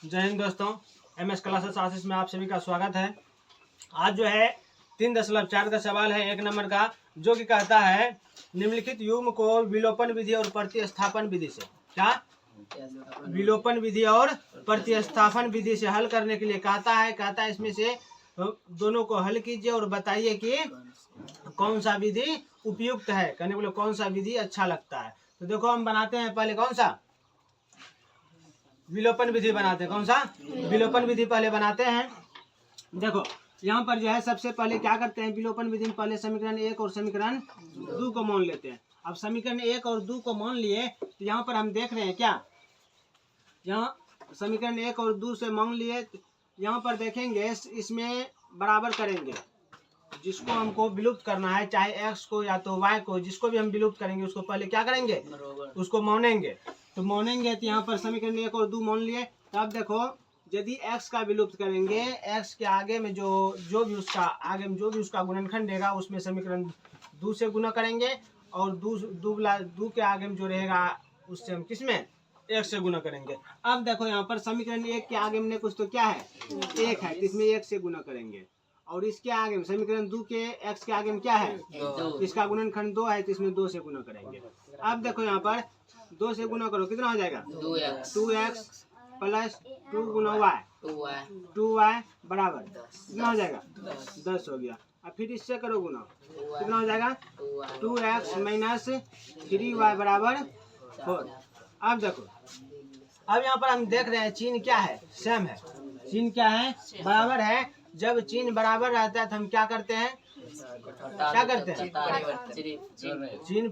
जय हिंद दोस्तों, MS classes आशीष में आप सभी का स्वागत है। आज जो है 3.4 का सवाल है 1 नंबर का, जो कि कहता है निम्नलिखित युग्म को विलोपन विधि और प्रतिस्थापन विधि से क्या विलोपन विधि और प्रतिस्थापन विधि से हल करने के लिए कहता है इसमें से दोनों को हल कीजिए और बताइए कि कौन सा विधि उपयुक्त है, कहने बोले कौन सा विधि अच्छा लगता है। तो देखो हम बनाते हैं पहले कौन सा विलोपन विधि बनाते हैं। कौन सा विलोपन विधि पहले बनाते हैं। देखो यहाँ पर जो है सबसे पहले क्या करते हैं, विलोपन विधि में पहले समीकरण 1 और समीकरण 2 को मान लेते हैं। अब समीकरण 1 और 2 को मान लिए तो यहाँ पर हम देख रहे हैं क्या, यहाँ समीकरण 1 और 2 से मान लिए तो यहाँ पर देखेंगे इसमें बराबर करेंगे, जिसको हमको विलुप्त करना है, चाहे x को या तो y को, जिसको भी हम विलुप्त करेंगे उसको पहले क्या करेंगे, उसको मानेंगे। तो मानेंगे तो यहाँ पर समीकरण 1 और 2 मान लिए। तब देखो यदि x का विलुप्त करेंगे, x के आगे में जो भी उसका गुणनखंड देगा उसमें समीकरण 2 से गुना करेंगे, और दो के आगे में जो रहेगा उससे हम किसमें 1 से गुना करेंगे। अब देखो यहाँ पर समीकरण 1 के आगे में कुछ तो क्या है 1 है, इसमें 1 से गुना करेंगे, और इसके आगे में समीकरण 2 के x के आगे में क्या है, इसका गुणनखंड 2 है तो इसमें 2 से गुना करेंगे। अब देखो यहाँ पर 2 से गुना करो कितना हो जाएगा 2x प्लस 2 गुना y 2y बराबर कितना हो जाएगा 10 हो गया। अब फिर इससे करो गुना कितना हो जाएगा 2x माइनस 3y बराबर 4। अब देखो अब यहाँ पर हम देख रहे हैं चिन्ह क्या है, सेम है। चिन्ह क्या है, बराबर है। जब चिन्ह बराबर रहता है तो हम क्या करते हैं, चिन्ह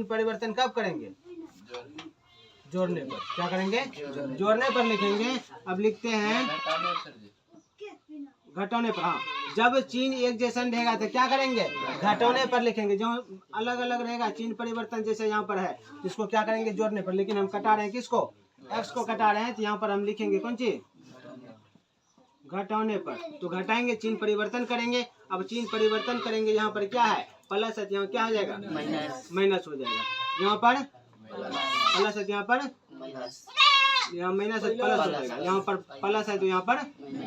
परिवर्तन कब करेंगे, जोड़ने पर। क्या करेंगे, जोड़ने पर लिखेंगे। अब लिखते हैं घटाने पर। हाँ, जब चिन्ह एक जैसा रहेगा तो क्या करेंगे, घटाने पर लिखेंगे। जो अलग अलग रहेगा चिन्ह परिवर्तन जैसे यहाँ पर है, इसको क्या करेंगे, जोड़ने पर। लेकिन हम कटा रहे हैं किसको, x को कटा रहे हैं, तो यहाँ पर हम लिखेंगे कौन चीज, घटाने पर। तो घटाएंगे, चिन्ह परिवर्तन करेंगे। अब चिन्ह परिवर्तन करेंगे, यहाँ पर क्या है प्लस है, यहाँ क्या हो जाएगा माइनस हो जाएगा। यहाँ पर प्लस है, यहाँ पर यहाँ माइनस है, प्लस हो जाएगा। यहाँ पर प्लस है तो यहाँ पर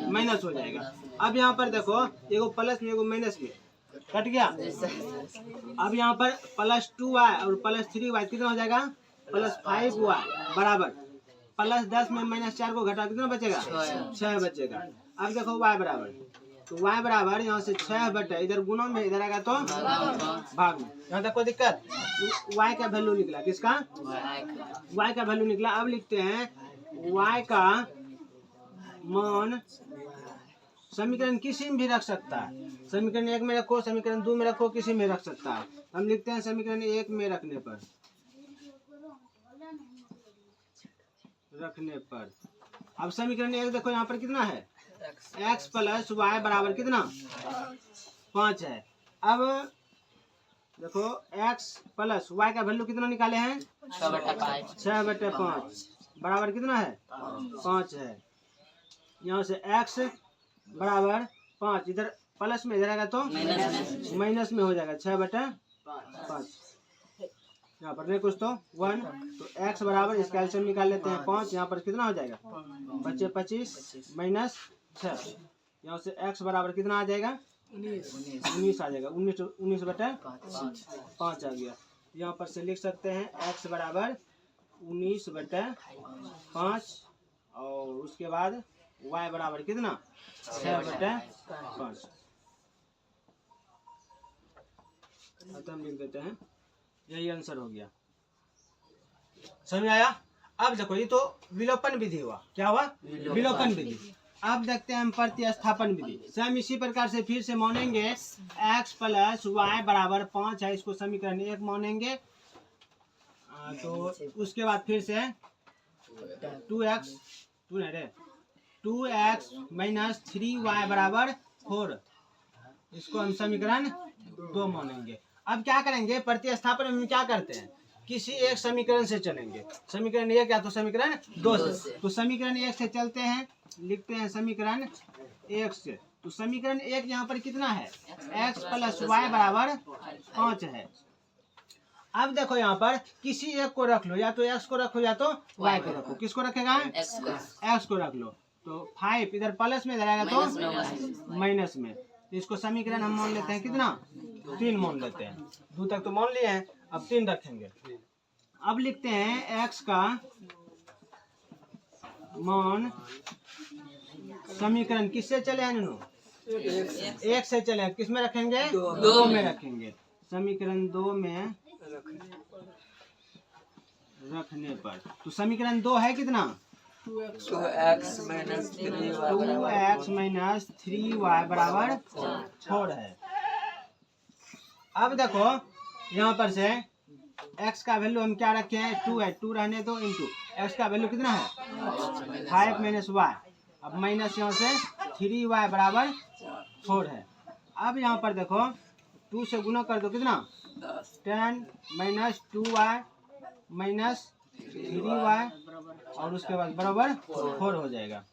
माइनस हो जाएगा। अब यहाँ पर देखो एगो प्लस में एगो माइनस में कट गया। अब यहाँ पर प्लस 2y और प्लस 3y कितना हो जाएगा, प्लस 5y बराबर प्लस 10 में माइनस 4 को घटा कितना बचेगा 6 बचेगा। अब देखो y बराबर, तो y बराबर यहाँ से 6 बटे, इधर गुणों में इधर आएगा तो भाग में। यहाँ तक कोई दिक्कत, y का वैल्यू निकला, किसका y का वैल्यू निकला। अब लिखते हैं y का मान समीकरण किसी में भी रख सकता है, समीकरण 1 में रखो, समीकरण 2 में रखो, किसी में रख सकता है। हम लिखते हैं समीकरण 1 में रखने पर। अब समीकरण 1 देखो यहाँ पर कितना है, x प्लस वाई बराबर कितना 5 है। अब देखो x प्लस वाई का वैल्यू कितना निकाले हैं 6/5 बराबर कितना है 5 है। यहाँ से x बराबर 5, इधर प्लस में इधर आएगा तो माइनस में हो जाएगा 6/5। यहाँ पर नहीं कुछ तो 1, तो x बराबर इसका एलसीएम निकाल लेते हैं 5। यहाँ पर कितना हो जाएगा बच्चे 25 माइनस 6, यहाँ से x बराबर कितना आ जाएगा 19 आ जाएगा। 19/5 आ गया। यहाँ पर से लिख सकते हैं x बराबर 19/5 और उसके बाद y बराबर कितना 6/5। तो हम लिख देते हैं, यही आंसर हो गया। समझ आया। अब देखो ये तो विलोपन विधि हुआ, क्या हुआ विलोपन विधि। अब देखते हैं हम प्रतिस्थापन विधि। सेम इसी प्रकार से फिर से मानेंगे x प्लस वाई बराबर 5 है, इसको समीकरण 1 मानेंगे। तो उसके बाद फिर से 2x माइनस 3y बराबर 4, इसको हम समीकरण 2 मानेंगे। अब क्या करेंगे, प्रतिस्थापन में क्या करते हैं, किसी एक समीकरण से चलेंगे, समीकरण 1 या तो समीकरण 2 से। तो समीकरण 1 से चलते हैं, लिखते हैं समीकरण 1 से। तो समीकरण 1 यहाँ पर कितना है x प्लस वाई बराबर 5 है। अब देखो यहाँ पर किसी एक को रख लो, या तो x को रखो या तो y को रखो। किसको रखेगा? x को रख लो। तो 5 इधर प्लस में, इधर आएगा तो माइनस में। तो इसको समीकरण हम मान लेते हैं कितना? 3 मान लेते हैं। 2 तक तो मान लिए हैं, अब 3 रखेंगे। अब लिखते हैं x का मान समीकरण किससे चले हैं नूनू? 1 से चले हैं। किस में रखेंगे? 2 में रखेंगे। समीकरण 2 में रखने पर तो समीकरण 2 है कितना? 2x माइनस 3y बराबर 4 है। अब देखो यहाँ पर से x का वैल्यू हम क्या रखे हैं? 2 है, 2 रहने दो इंटू x का वैल्यू कितना है? 5 माइनस y। अब माइनस यहाँ से 3y बराबर 4 है। अब यहाँ पर देखो 2 से गुना कर दो, कितना? 10 माइनस 2y माइनस 3y और उसके बाद बराबर 4 हो जाएगा।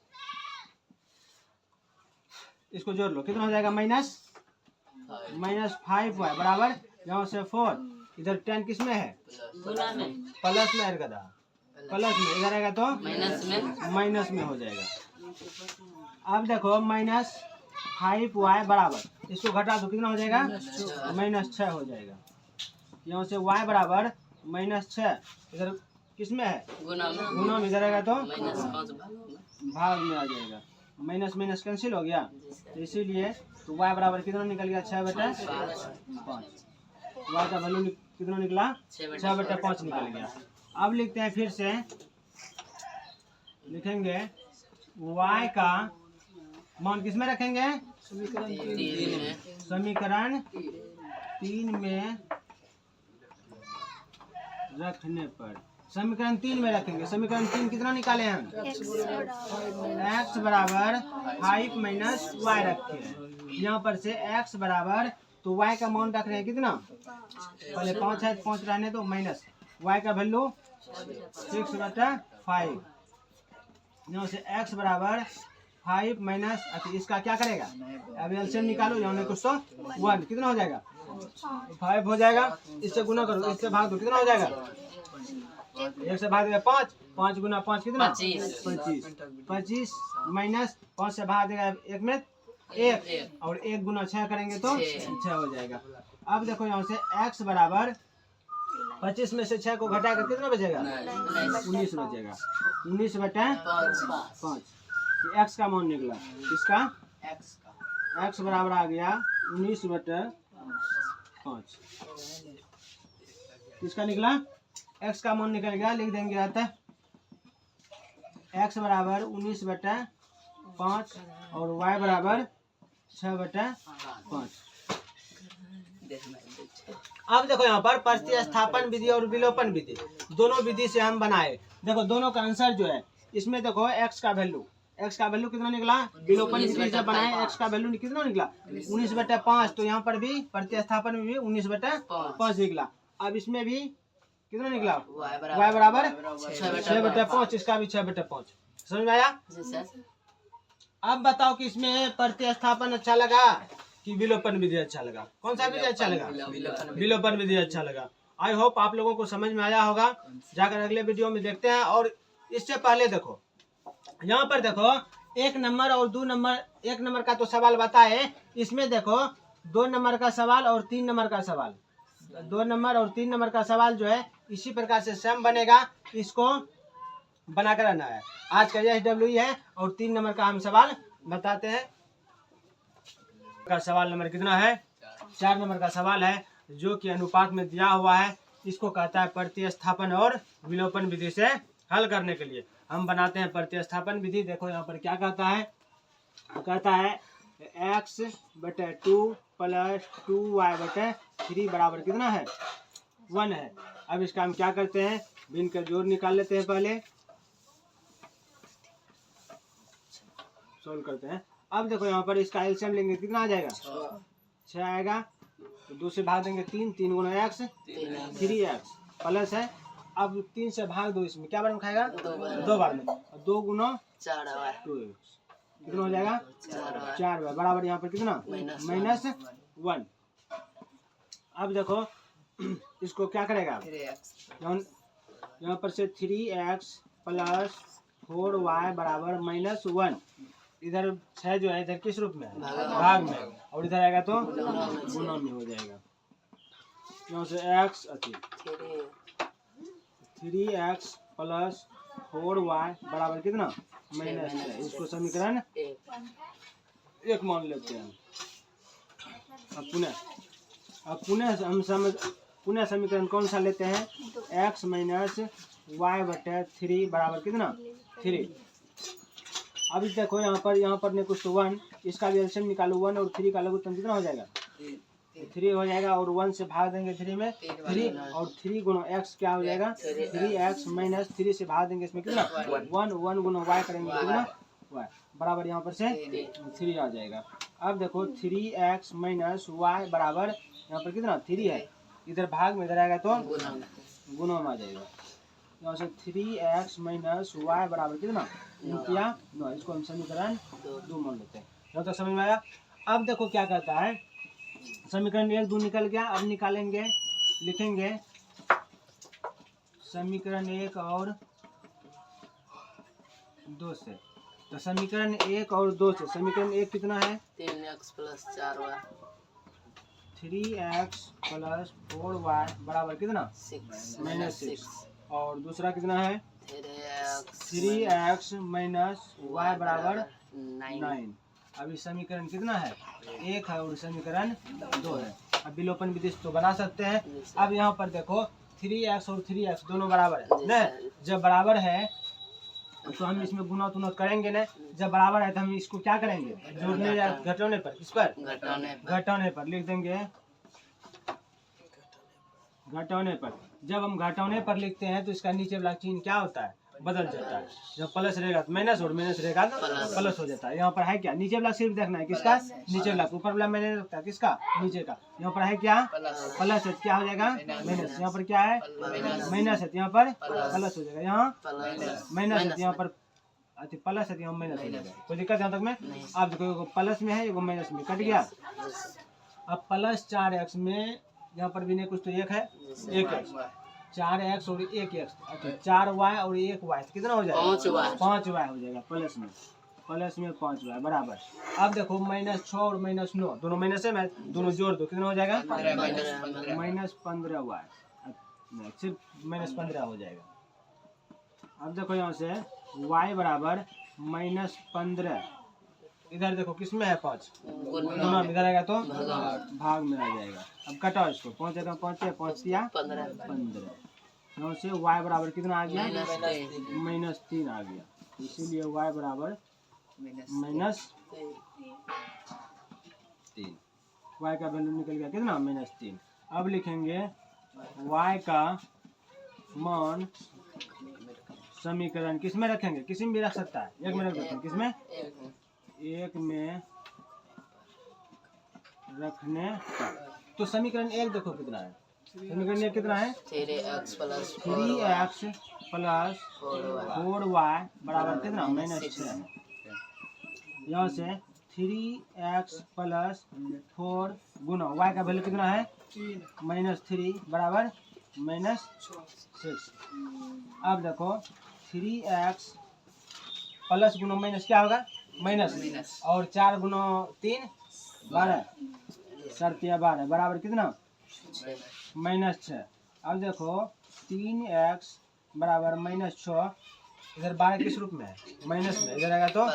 इसको जोड़ लो, कितना हो जाएगा? माइनस 5y बराबर यहाँ से 4। इधर 10 किस में है? प्लस में आएगा, प्लस में। इधर आएगा तो माइनस में हो जाएगा। अब देखो माइनस 5y बराबर, इसको घटा दो, कितना हो जाएगा? माइनस 6 हो जाएगा। यहाँ से y बराबर माइनस 6, इधर किस में है? गुना में। इधर आएगा तो भाग में आ जाएगा। माइनस माइनस कैंसिल हो गया, तो इसीलिए तो y बराबर कितना निकल गया? 6/5। y का वैल्यू कितना निकला? 6/5 निकल गया। अब लिखते हैं, फिर से लिखेंगे y का मान किस में रखेंगे? समीकरण 3 में रखने पर। समीकरण 3 में रखेंगे। समीकरण 3 कितना निकाले हम? x बराबर 5 माइनस y रखे हैं। यहाँ पर से x बराबर, तो y का मान रख रहे हैं कितना? पहले 5 है, 5 रहने दो, माइनस y का वैल्यू 6/5। यहाँ से x बराबर 5 माइनस, इसका क्या करेगा? अब एलसीएम निकालो, यहाँ कुछ तो 1, कितना हो जाएगा? 5 हो जाएगा। इससे गुना करो, इससे भाग दो, कितना हो जाएगा? 1 से भाग देगा 5, 5 गुना 5 कितना? 25 माइनस 5 से भाग देगा 1 में 1, और 1 गुना 6 करेंगे तो 6 हो जाएगा। अब देखो यहाँ से x बराबर 25 में से 6 को घटाकर कितना बचेगा? 19 बचेगा। 19/5 x का मान निकला। इसका x बराबर आ गया 19/5। किसका निकला? x का मान निकल गया। लिख देंगे आता x बराबर 19/5 और y बराबर 6/5। अब देखो यहाँ पर प्रतिस्थापन विधि और विलोपन विधि, दोनों विधि से हम बनाए। देखो दोनों का आंसर जो है, इसमें देखो x का वैल्यू कितना निकला? विलोपन विधि से बनाए, x का वैल्यू कितना निकला? 19/5। तो यहाँ पर भी प्रतिस्थापन में भी 19/5 निकला। अब इसमें भी कितना निकला? y बराबर 6/5। इसका भी 6/5। समझ में आया? अब बताओ कि इसमें प्रतिस्थापन अच्छा लगा कि विलोपन विधि अच्छा लगा? कौन सा विधि अच्छा लगा? विलोपन विधि अच्छा लगा। आई होप आप लोगों को समझ में आया होगा। जाकर अगले वीडियो में देखते हैं। और इससे पहले देखो यहाँ पर देखो 1 नंबर और 2 नंबर, 1 नंबर का तो सवाल बताए। इसमें देखो 2 नंबर का सवाल और 3 नंबर का सवाल, 2 नंबर और 3 नंबर का सवाल जो है इसी प्रकार से सेम बनेगा। इसको बनाकर रहना है। आज का यह SWE है और 3 नंबर का हम सवाल बताते हैं। का सवाल नंबर कितना है? 4 नंबर का सवाल है, जो कि अनुपात में दिया हुआ है। इसको कहता है प्रतिस्थापन और विलोपन विधि से हल करने के लिए हम बनाते हैं प्रतिस्थापन विधि। देखो यहाँ पर क्या कहता है? कहता है x/2 + 2y/3 बराबर कितना है? 1 है। अब इसका हम क्या करते हैं? भिन्न का जोड़ निकाल लेते हैं। पहले सोल्व करते हैं। अब देखो यहाँ पर इसका एलसीएम लेंगे, कितना आ जाएगा? 6 आएगा। तो 2 से भाग देंगे 3, 3 गुना x 3x प्लस है। अब 3 से भाग दो, इसमें क्या बार में खाएगा? 2 बार में। 2 गुना 2x कितना हो जाएगा? 4 बार बराबर यहाँ पर कितना? -1। अब देखो इसको क्या करेगा? 3x यहाँ पर से 3x प्लस 4y बराबर -1। इधर 6 जो है इधर किस रूप में है? भाग में। और इधर आएगा तो गुणा में हो जाएगा। यहाँ से x 3x प्लस 4y बराबर कितना? -6। इसको समीकरण 1 मान लेते हैं। अब पुनः समीकरण कौन सा लेते हैं? x माइनस वाई बटे 3 बराबर कितना? 3। अभी देखो यहाँ पर ने कुछ तो 1, इसका भी एलसीएम निकालो। 1 और 3 का लघुत्तम कितना हो जाएगा? 3 हो जाएगा। और 1 से भाग देंगे 3 में 3, और 3 गुना x क्या हो जाएगा? 3x माइनस 3 से भाग देंगे इसमें कितना? 1 गुना y करेंगे कितना? y बराबर यहाँ पर से 3 आ जाएगा। अब देखो 3x माइनस वाई बराबर यहाँ पर कितना? 3 है। इधर भाग में इधर आएगा तो गुना में आ जाएगा। यहाँ से 3x माइनस वाई बराबर कितना? 9। इसको हम समीकरण 2 मान लेते हैं। यहाँ तक समझ में आया? अब देखो क्या कहता है, समीकरण 1 2 निकल गया। अब निकालेंगे, लिखेंगे समीकरण 1 और 2 से। तो समीकरण 1 और 2 से समीकरण 1 कितना है? 3x plus 4y 3x plus 4y बराबर कितना? -6। और दूसरा कितना है? 3x माइनस y बराबर 9। अभी समीकरण कितना है? 1 है और समीकरण 2 है। अब विलोपन विधि तो बना सकते हैं। अब यहाँ पर देखो 3x और 3x दोनों बराबर है ना? जब बराबर है तो हम इसमें गुना तुना करेंगे ना। जब बराबर है तो हम इसको क्या करेंगे? जोड़ने या घटाने पर, किस पर? घटाने पर लिख देंगे। घटाने पर, जब हम घटाने पर लिखते हैं तो इसका नीचे वाला चिन्ह क्या होता है? बदल जाता है। जब प्लस रहेगा तो माइनस और माइनस रहेगा तो प्लस हो जाता है। यहाँ पर है क्या? नीचे वाला सिर्फ देखना है, किसका? नीचे वाला। ऊपर वाला माइनस रखता है, किसका? नीचे का। यहाँ पर है क्या? प्लस है, क्या हो जाएगा? माइनस। यहाँ पर क्या है? माइनस है, यहाँ पर प्लस हो जाएगा। यहाँ माइनस है, यहाँ पर अच्छा प्लस है, यहाँ माइनस हो जाएगा। कोई दिक्कत यहाँ तक में? आप देखो एगो प्लस में है, एगो माइनस में, कट गया। अब प्लस 4x में यहाँ पर भी नहीं कुछ तो 1 है, 1x 4x और 1x, अच्छा 4y और 1y कितना हो जाएगा? 5y हो जाएगा। प्लस में 5y बराबर। अब देखो -6 और -9 दोनों माइनस है, दोनों जोड़ दो, कितना हो जाएगा? -15y। सिर्फ -15 हो जाएगा। अब देखो यहाँ से y बराबर -15। इधर देखो किसमें है? 5 गुना में, इधर आएगा तो भाग में आ जाएगा। अब कटाओ इसको, 5 जगह 5 है, 5 दिया 15। यहाँ से y बराबर कितना आ गया? -3 आ गया। इसीलिए y बराबर -3। y का वैल्यू निकल गया कितना? -3। अब लिखेंगे y का मान समीकरण किस में रखेंगे? किसी में भी रख सकता है, 1 में रख देते हैं। किसमें? 1 में रखने पर। तो समीकरण 1 देखो कितना है? समीकरण 1 कितना है? 3x प्लस 4y बराबर कितना? -6 है। यहाँ से 3x प्लस 4 गुना y का वैल्यू कितना है? -3 बराबर -6। अब देखो 3x प्लस गुना माइनस क्या होगा? माइनस। और 4 गुना 3 12, 12 बराबर कितना? -6। अब देखो 3x बराबर -6, इधर 12 किस रूप में है? माइनस में, इधर आएगा तो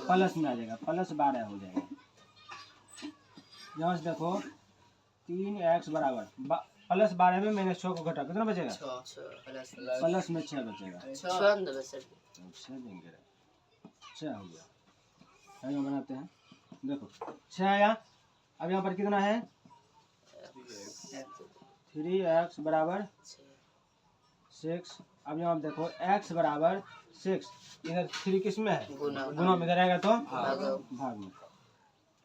प्लस में आ जाएगा, +12 हो जाएगा। यहाँ से देखो 3x बराबर +12 में -6 को घटा कितना बचेगा? प्लस में 6 बचेगा। 6 देंगे, 6 हो गया। यहाँ बनाते हैं, देखो 6 आया। अब यहाँ पर कितना है? 3x बराबर 6। अब यहाँ देखो x बराबर 6, इधर 3 किस में है? गुना में, इधर आएगा तो भाग में।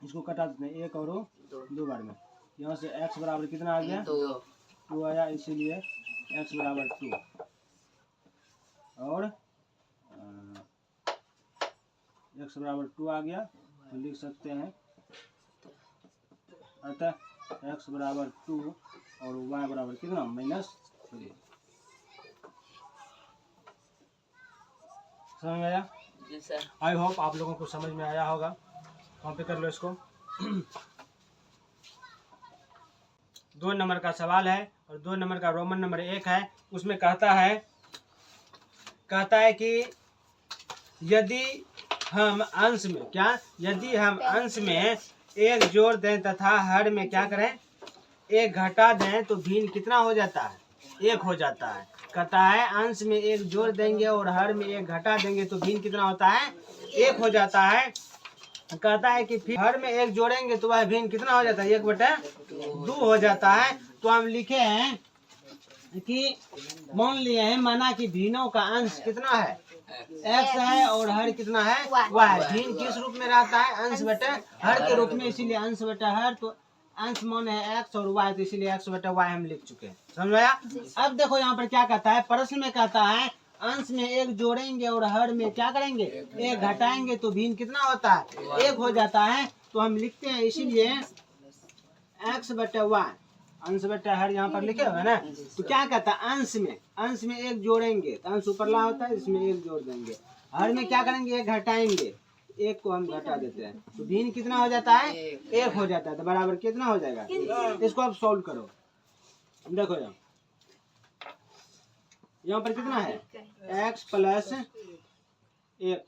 इसको कटा देते हैं 1 और 2 बार में। यहाँ से x बराबर कितना आ गया? 2 आया, इसीलिए x बराबर 2। और x बराबर 2 आ गया तो लिख सकते हैं, अतः x बराबर 2 और y बराबर कितना -3। समझ में आया? जी सर। आई होप आप लोगों को समझ में आया होगा। कॉपी कर लो इसको। 2 नंबर का सवाल है और 2 नंबर का रोमन नंबर 1 है। उसमें कहता है कि यदि हम अंश में यदि हम अंश में 1 जोड़ दें तथा हर में क्या करें 1 घटा दें तो भिन्न कितना हो जाता है? 1 हो जाता है। कहता है अंश में 1 जोड़ देंगे और हर में 1 घटा देंगे तो भिन्न कितना होता है? 1 हो जाता है। कहता है कि फिर हर में 1 जोड़ेंगे तो वह भिन्न कितना हो जाता है? 1/2 हो जाता है। तो हम लिखे हैं कि मान लिए हैं माना कि भिन्नों का अंश कितना है? x है और हर कितना है? y है। भिन्न किस रूप में रहता है? अंश बटे हर के रूप में, इसीलिए अंश बटे हर। तो अंश मान है x और y, तो इसीलिए x बटे y हम लिख चुके हैं। समझ में आया? अब देखो यहाँ पर क्या कहता है, प्रश्न में कहता है अंश में 1 जोड़ेंगे और हर में क्या करेंगे 1 घटाएंगे तो भिन्न कितना होता है? 1 हो जाता है। तो हम लिखते हैं इसीलिए x बटे y, अंश बटे हर यहाँ पर लिखे हुए ना। तो क्या कहता है अंश में 1 जोड़ेंगे तो अंश ऊपर ला होता है, इसमें 1 जोड़ देंगे। हर में क्या करेंगे 1 घटाएंगे, 1 को हम घटा देते हैं तो भिन्न कितना हो जाता है? 1 हो जाता है। तो बराबर कितना हो जाएगा? इसको आप सॉल्व करो। देखो यहाँ पर कितना है x प्लस 1,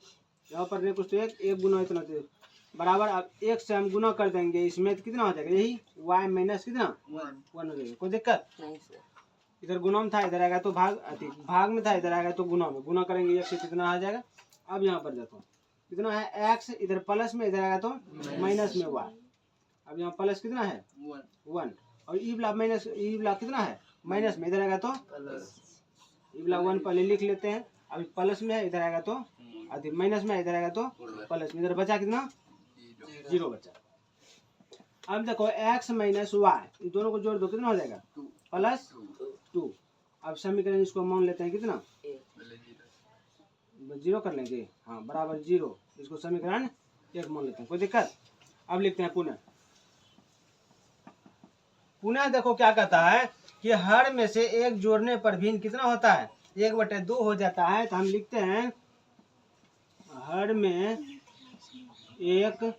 यहाँ पर नहीं कुछ तो 1 गुना इतना तो बराबर। अब 1 से हम गुना कर देंगे इसमें तो कितना हो जाएगा? यही y माइनस कितना 1 हो जाएगा। कोई दिक्कत नहीं सर। इधर गुना में था, इधर आएगा तो भाग में था, इधर आएगा तो गुना में। गुना करेंगे 1 से कितना आ जाएगा? अब यहाँ पर देखो कितना है x, इधर प्लस में, इधर आएगा तो माइनस में y। अब यहाँ प्लस कितना है 1 और ई वाला कितना है माइनस में, इधर आएगा तो ई वाला 1 पहले लिख लेते हैं। अभी प्लस में है, इधर आएगा तो माइनस में, इधर आएगा तो प्लस में। इधर बचा कितना 0 बचा। अब देखो x माइनस वाई, इन दोनों को जोड़ दो कितना हो जाएगा? +2। अब समीकरण इसको मान लेते हैं कितना 0 कर लेंगे। हाँ बराबर 0, इसको समीकरण 1 मान लेते हैं। कोई दिक्कत? अब लिखते हैं पुनः देखो क्या कहता है कि हर में से 1 जोड़ने पर भिन्न कितना होता है? 1/2 हो जाता है। तो हम लिखते हैं हर में 1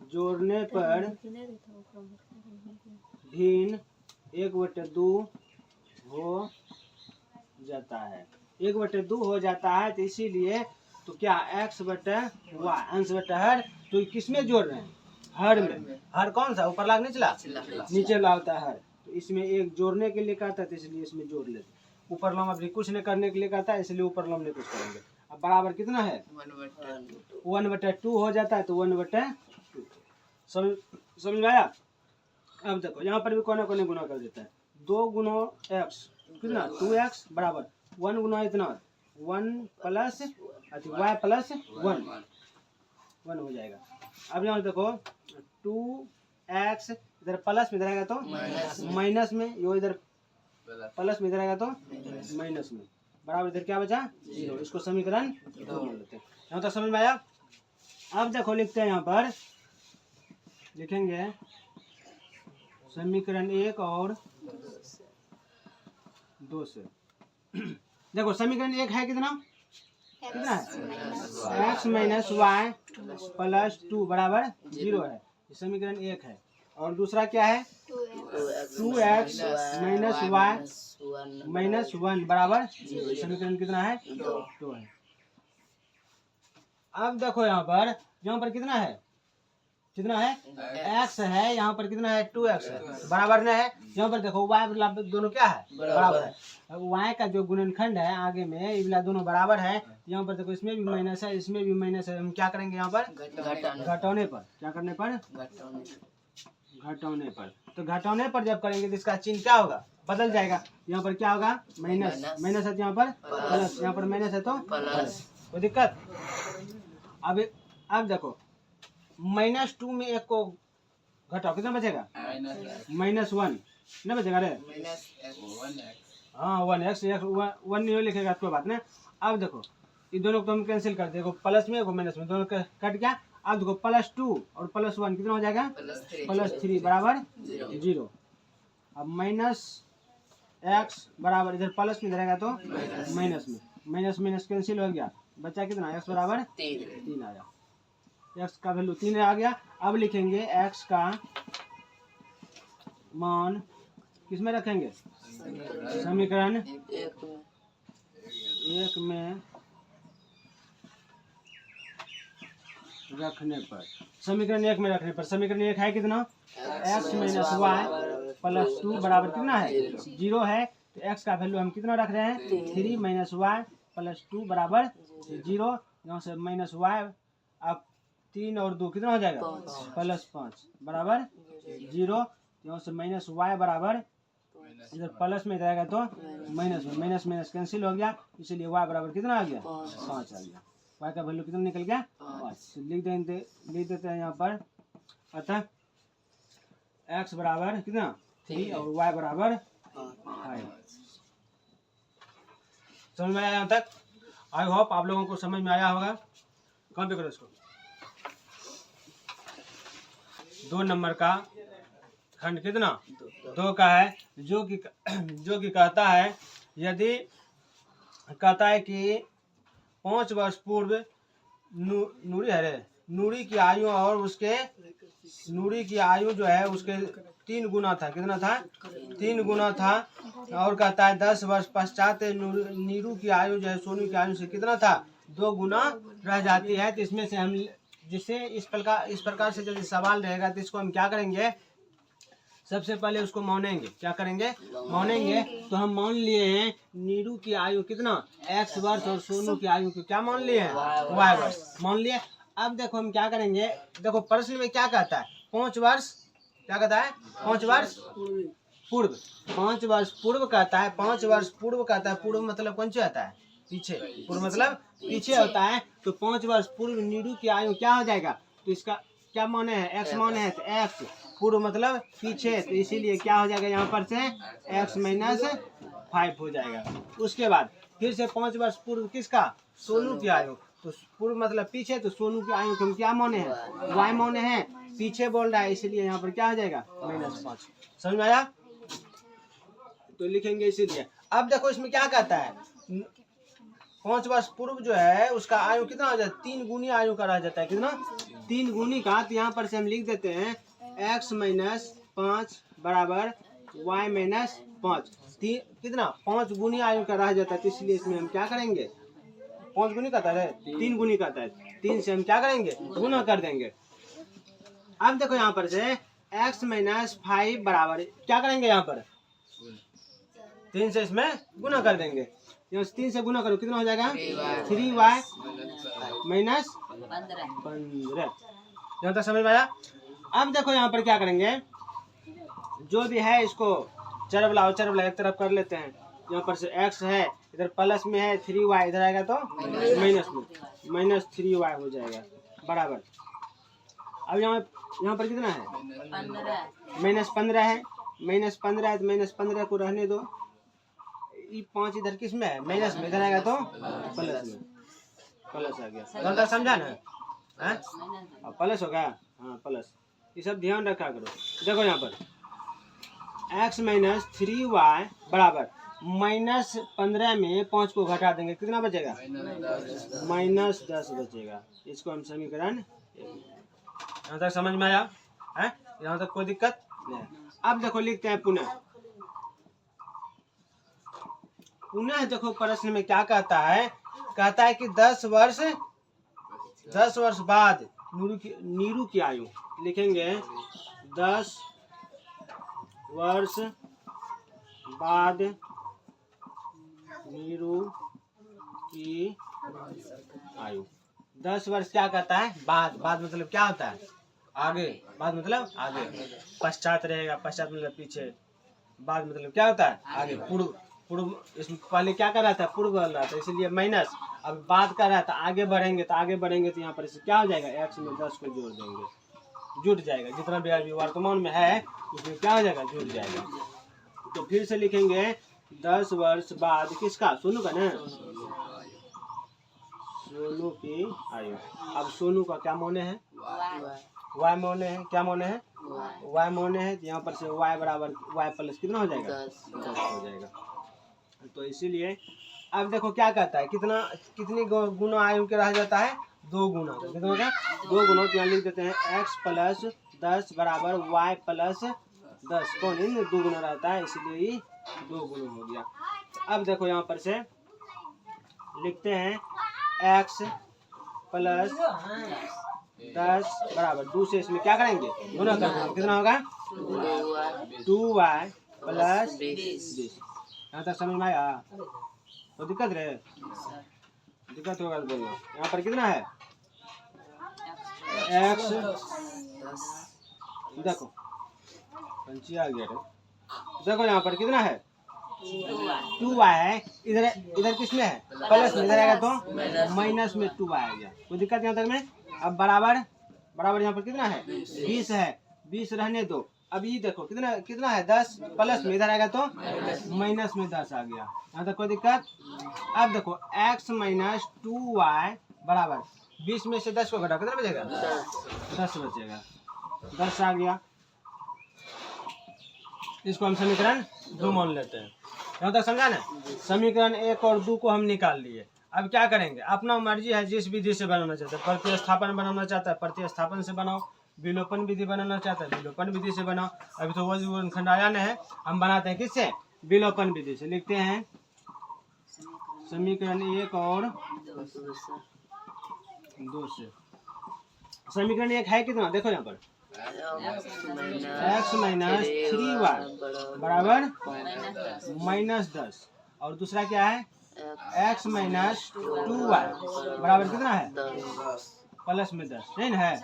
जोड़ने पर भिन्न 1/2 हो जाता है। 1/2 हो जाता है। तो इसीलिए तो क्या x बटे y अंश बटे हर, तो किसमें जोड़ रहे हैं? हर में। हर कौन सा ऊपर लाग निचला? नीचे ला होता है हर। तो इसमें 1 जोड़ने के लिए कहता है तो इसलिए इसमें जोड़ लेते। ऊपर लम अभी कुछ नहीं करने के लिए कहता है, इसलिए ऊपर लम नहीं कुछ करेंगे। अब बराबर कितना है 1/2 हो जाता है। तो 1/2 समझ में आया? अब देखो यहाँ पर भी कोने कोने गुना कर देता है। 2 गुना x कितना 2x बराबर 1 गुना इतना 1 प्लस y प्लस 1 हो जाएगा। अब यहाँ देखो 2x इधर प्लस में, इधर आएगा तो माइनस में, यो इधर प्लस में, इधर आएगा तो माइनस में, बराबर इधर क्या बचा 0। इसको समीकरण 2 मान लेते हैं। यहाँ तक समझ में आया? अब देखो लिखते हैं, यहाँ पर लिखेंगे समीकरण 1 और 2 से। देखो समीकरण 1 है कितना है x माइनस वाई प्लस 2 बराबर 0 है। समीकरण 1 है। और दूसरा क्या है 2x माइनस वाई माइनस 1 बराबर 0। समीकरण कितना है 2 है। अब देखो यहाँ पर कितना है x है, यहाँ पर कितना है 2x है, बराबर नहीं है। यहाँ पर देखो y दोनों क्या है बराबर है। अब y का जो गुणनखंड है आगे में ये वाला दोनों बराबर है। यहाँ पर देखो इसमें भी माइनस है, इसमें भी माइनस है। हम क्या करेंगे यहाँ पर घटाने पर, क्या करने पर घटाने पर। तो घटाने पर जब करेंगे तो इसका चिन्ह क्या होगा बदल जाएगा। यहाँ पर क्या होगा माइनस है, तो यहाँ पर प्लस, यहाँ पर माइनस है तो प्लस। कोई दिक्कत? अब देखो -2 में 1 को घटाओ कितना बचेगा -1 नहीं बचेगा रे। हाँ 1x 1 नहीं लिखेगा कोई बात नहीं। अब देखो ये दोनों को हम कैंसिल कर देंगे, प्लस में माइनस में, दोनों कट गया। अब देखो +2 और +1 कितना हो जाएगा? +3 +3 बराबर 0। अब -x बराबर इधर प्लस में इधर आएगा तो माइनस में, माइनस माइनस कैंसिल हो गया, बचा कितना? x बराबर 3 आया। x का वैल्यू 3 आ गया। अब लिखेंगे x का मान किस में रखेंगे? समीकरण 1 में रखने पर, समीकरण 1 में रखने पर समीकरण 1 है कितना? x - y +2 बराबर कितना है? 0 है। तो x का वैल्यू हम कितना रख रहे हैं? 3 - y +2 बराबर 0। यहाँ से -y, अब 3 और 2 कितना हो जाएगा? +5 बराबर 0। यहाँ से -y बराबर इधर प्लस में जाएगा तो माइनस में, माइनस माइनस कैंसिल हो गया, इसलिए y बराबर कितना आ गया? 5 आ गया। y का वैल्यू कितना निकल गया? 5। लिख देते हैं यहाँ पर। अतः x बराबर कितना? 3 और y बराबर 5। समझ में आया यहाँ तक? आई होप आप लोगों को समझ में आया होगा। कौन पे करो इसको? 2 नंबर का खंड कितना? 2 का है, जो कि कहता है, यदि कहता है कि 5 वर्ष पूर्व नूरी की आयु और उसके नूरी की आयु जो है उसके 3 गुना था। कितना था? 3 गुना था। और कहता है 10 वर्ष पश्चात नीरू की आयु जो है सोनू की आयु से कितना था? 2 गुना रह जाती है। तो इसमें से हम जिसे इस प्रकार से जो सवाल रहेगा तो इसको हम क्या करेंगे? सबसे पहले उसको मानेंगे। क्या करेंगे? मानेंगे। तो हम मान लिए हैं नीरू की आयु कितना? x वर्ष और सोनू की आयु को क्या मान लिए हैं? y वर्ष मान लिए। अब देखो हम क्या करेंगे। देखो प्रश्न में क्या कहता है? 5 वर्ष, क्या कहता है? 5 वर्ष पूर्व, 5 वर्ष पूर्व कहता है। 5 वर्ष पूर्व कहता है। पूर्व मतलब कौन सा आता है? पीछे। पूर्व मतलब पीछे होता है। तो 5 वर्ष पूर्व नीरू की आयु क्या हो जाएगा? तो इसका क्या माने हैं? x माने हैं। तो x पूर्व मतलब पीछे, तो इसीलिए क्या हो जाएगा? यहाँ पर से x - 5 हो जाएगा। उसके बाद फिर से 5 वर्ष पूर्व किसका? सोनू की आयु। तो पूर्व मतलब पीछे, तो सोनू की आयु को हम क्या माने हैं? y माने हैं। पीछे बोल रहा है, इसलिए यहाँ पर क्या हो जाएगा? -5। समझ में आया? तो लिखेंगे इसीलिए। अब देखो इसमें क्या कहता है? 5 वर्ष पूर्व जो है उसका आयु कितना हो जाता है? 3 गुनी आयु का रह जाता है। कितना? 3 गुनी का। तो यहाँ पर से हम लिख देते हैं x - 5 बराबर y - 5। कितना? 5 गुनी आयु का रह जाता है। तो इसलिए इसमें हम क्या करेंगे? 5 गुनी कहता है, 3 गुनी कहता है। 3 से हम क्या करेंगे? गुना कर देंगे। अब देखो यहाँ पर से x - 5 बराबर क्या करेंगे? यहाँ पर 3 से इसमें गुना कर देंगे। 3 से गुना करो, कितना हो जाएगा? 3y - 15। यहाँ तक समझ में आया? अब देखो यहाँ पर क्या करेंगे? जो भी है इसको चरबला एक तरफ कर लेते हैं। यहाँ पर से x है, इधर प्लस में है, 3y इधर आएगा तो माइनस में, -3y हो जाएगा बराबर। अब यहाँ पर कितना है? -15 है। -15 है तो -15 को रहने दो। ये 5 इधर किस में है? माइनस में, इधर आएगा तो प्लस में, प्लस आ गया। समझा ना? अब प्लस होगा। हाँ प्लस, ये सब ध्यान रखा करो। देखो यहाँ पर x - 3y बराबर -15 में 5 को घटा देंगे, कितना बचेगा? -10 बचेगा। इसको हम समीकरण, यहाँ तक समझ में आया है? यहाँ तक कोई दिक्कत नहीं। अब देखो लिखते हैं पुनः देखो प्रश्न में क्या कहता है? कहता है कि 10 वर्ष बाद नीरू की आयु, लिखेंगे 10 वर्ष बाद नीरू की आयु। 10 वर्ष क्या कहता है? बाद मतलब क्या होता है? आगे। बाद मतलब आगे, पश्चात रहेगा। पश्चात मतलब पीछे, बाद मतलब क्या होता है? आगे। पूर्व इसमें पहले क्या कर रहा था? पूर्व बोल रहा था, इसलिए माइनस। अब बात कर रहा था आगे बढ़ेंगे, तो यहाँ पर क्या हो जाएगा? x में 10 को जोड़ देंगे, जुट जाएगा। जितना भी अभी वर्तमान में है उसमें क्या हो जाएगा? जुट जाएगा। तो फिर से लिखेंगे 10 वर्ष बाद किसका? सोनू का ना? सोनू की आयु। अब सोनू का क्या मौने है? वाई वाई मौने है। क्या मौने है? वाई वाई मौने है। तो यहाँ पर से वाई बराबर वाई प्लस कितना हो जाएगा? 10 10 हो जाएगा। तो इसीलिए अब देखो क्या कहता है, कितनी गुना आयु के रह जाता है? 2 गुना। कितना होगा? 2 गुना। तो यहाँ लिख देते हैं x प्लस 10 बराबर y प्लस 10। कौन? इन 2 गुना रहता है, इसलिए ये 2 गुना हो गया। अब देखो यहाँ पर से लिखते हैं x प्लस 10 बराबर 2 से इसमें क्या करेंगे? गुना करेंगे। कितना होगा? 2y plus 20। यहाँ तक समझ में आया? तो दिक्कत रहे, दिक्कत होगा तो बोलना। यहाँ पर कितना है? x देखो पंची आ गया रे। देखो यहाँ पर कितना है? 2y है। इधर इधर किसमें है? प्लस में। इधर आएगा तो माइनस में 2y आ गया। कोई दिक्कत यहाँ तक में? अब बराबर बराबर यहाँ पर कितना है? 20 है। 20 रहने दो। अब ये देखो कितना है? 10 प्लस में। इधर आएगा तो माइनस में 10 आ गया। यहाँ तक कोई दिक्कत? अब देखो x माइनस 2y बराबर 20 में से 10 को घटाओ, कितना बचेगा? 10 बचेगा। 10 आ गया। इसको हम समीकरण 2 मान लेते हैं। यहाँ तक समझा ना? समीकरण 1 और 2 को हम निकाल लिए। अब क्या करेंगे? अपना मर्जी है, जिस विधि से बनाना चाहते हैं। प्रतिस्थापन बनाना चाहता है प्रतिस्थापन से बनाओ, विलोपन विधि बनाना चाहता है विलोपन विधि से बनाओ। अभी तो वो खंड आया नहीं है, हम बनाते हैं किससे? विलोपन विधि से। लिखते हैं समीकरण 1 और 2 से। समीकरण 1 है कितना? देखो यहाँ पर x माइनस 3y बराबर -10। और दूसरा क्या है? x माइनस 2y बराबर कितना है? प्लस में 10। नहीं है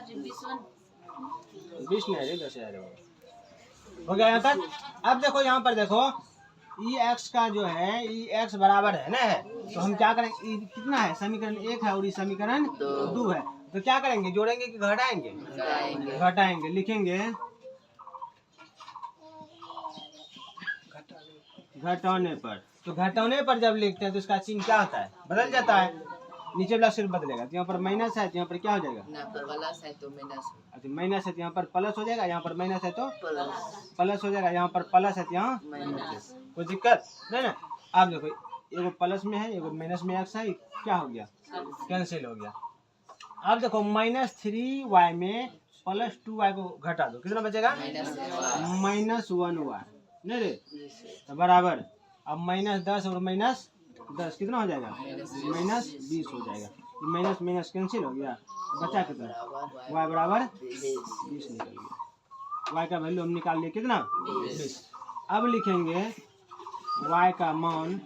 20 नहीं है 10 हो गया यहाँ तक। अब देखो यहाँ पर देखो ई x का जो है ई x बराबर है ना है, तो हम क्या करेंगे? कितना है? समीकरण 1 है और ये समीकरण 2 है। तो क्या करेंगे? जोड़ेंगे कि घटाएंगे? घटाएंगे। लिखेंगे घटाने पर। तो घटाने पर जब लिखते हैं तो इसका चिन्ह क्या होता है? बदल जाता है। नीचे वाला सिर्फ बदलेगा। तो यहाँ पर माइनस है तो यहाँ पर क्या हो जाएगा? प्लस है तो माइनस। अच्छा माइनस है तो यहाँ पर प्लस हो जाएगा। यहाँ पर माइनस है तो प्लस हो जाएगा। यहाँ पर प्लस है तो यहाँ माइनस। कोई दिक्कत नहीं ना? आप देखो एगो प्लस में है एगो माइनस में x है, क्या हो गया? कैंसिल हो गया। अब देखो -3y में +2y को घटा दो, कितना बचेगा? -1y नहीं रे, तो बराबर अब -10 और -10 कितना हो जाएगा? -20 हो जाएगा। माइनस माइनस कैंसिल हो गया। बचा कितना? y बराबर 20 निकल गया। y का वैल्यू हम निकाल लिए कितना? 20। अब लिखेंगे y का मान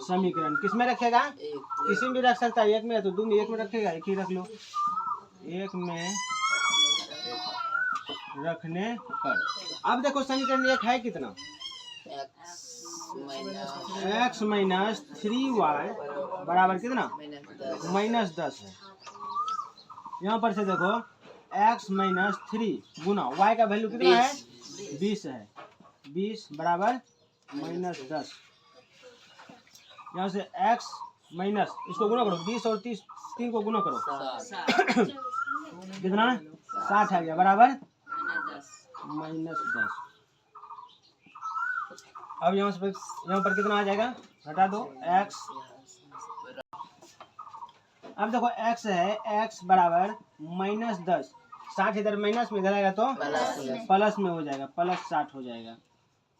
समीकरण किस में रखेगा? किसी में भी रख सकता है। 1 में है तो 2 में, 1 में रखेगा, एक ही रख लो। 1 में रखने पर अब देखो समीकरण 1 है कितना? x माइनस 3y बराबर कितना? -10 है। यहाँ पर से देखो x माइनस 3 गुना y का वैल्यू कितना है? 20 है। 20 बराबर -10। यहाँ से x माइनस इसको गुना करो, 20 और 3 को गुना करो कितना? 60 आ गया बराबर -10। अब यहाँ पर कितना आ जाएगा? घटा दो x। अब देखो x है, x बराबर -10। 60 इधर माइनस में, इधर आएगा तो प्लस में हो जाएगा, +60 हो जाएगा।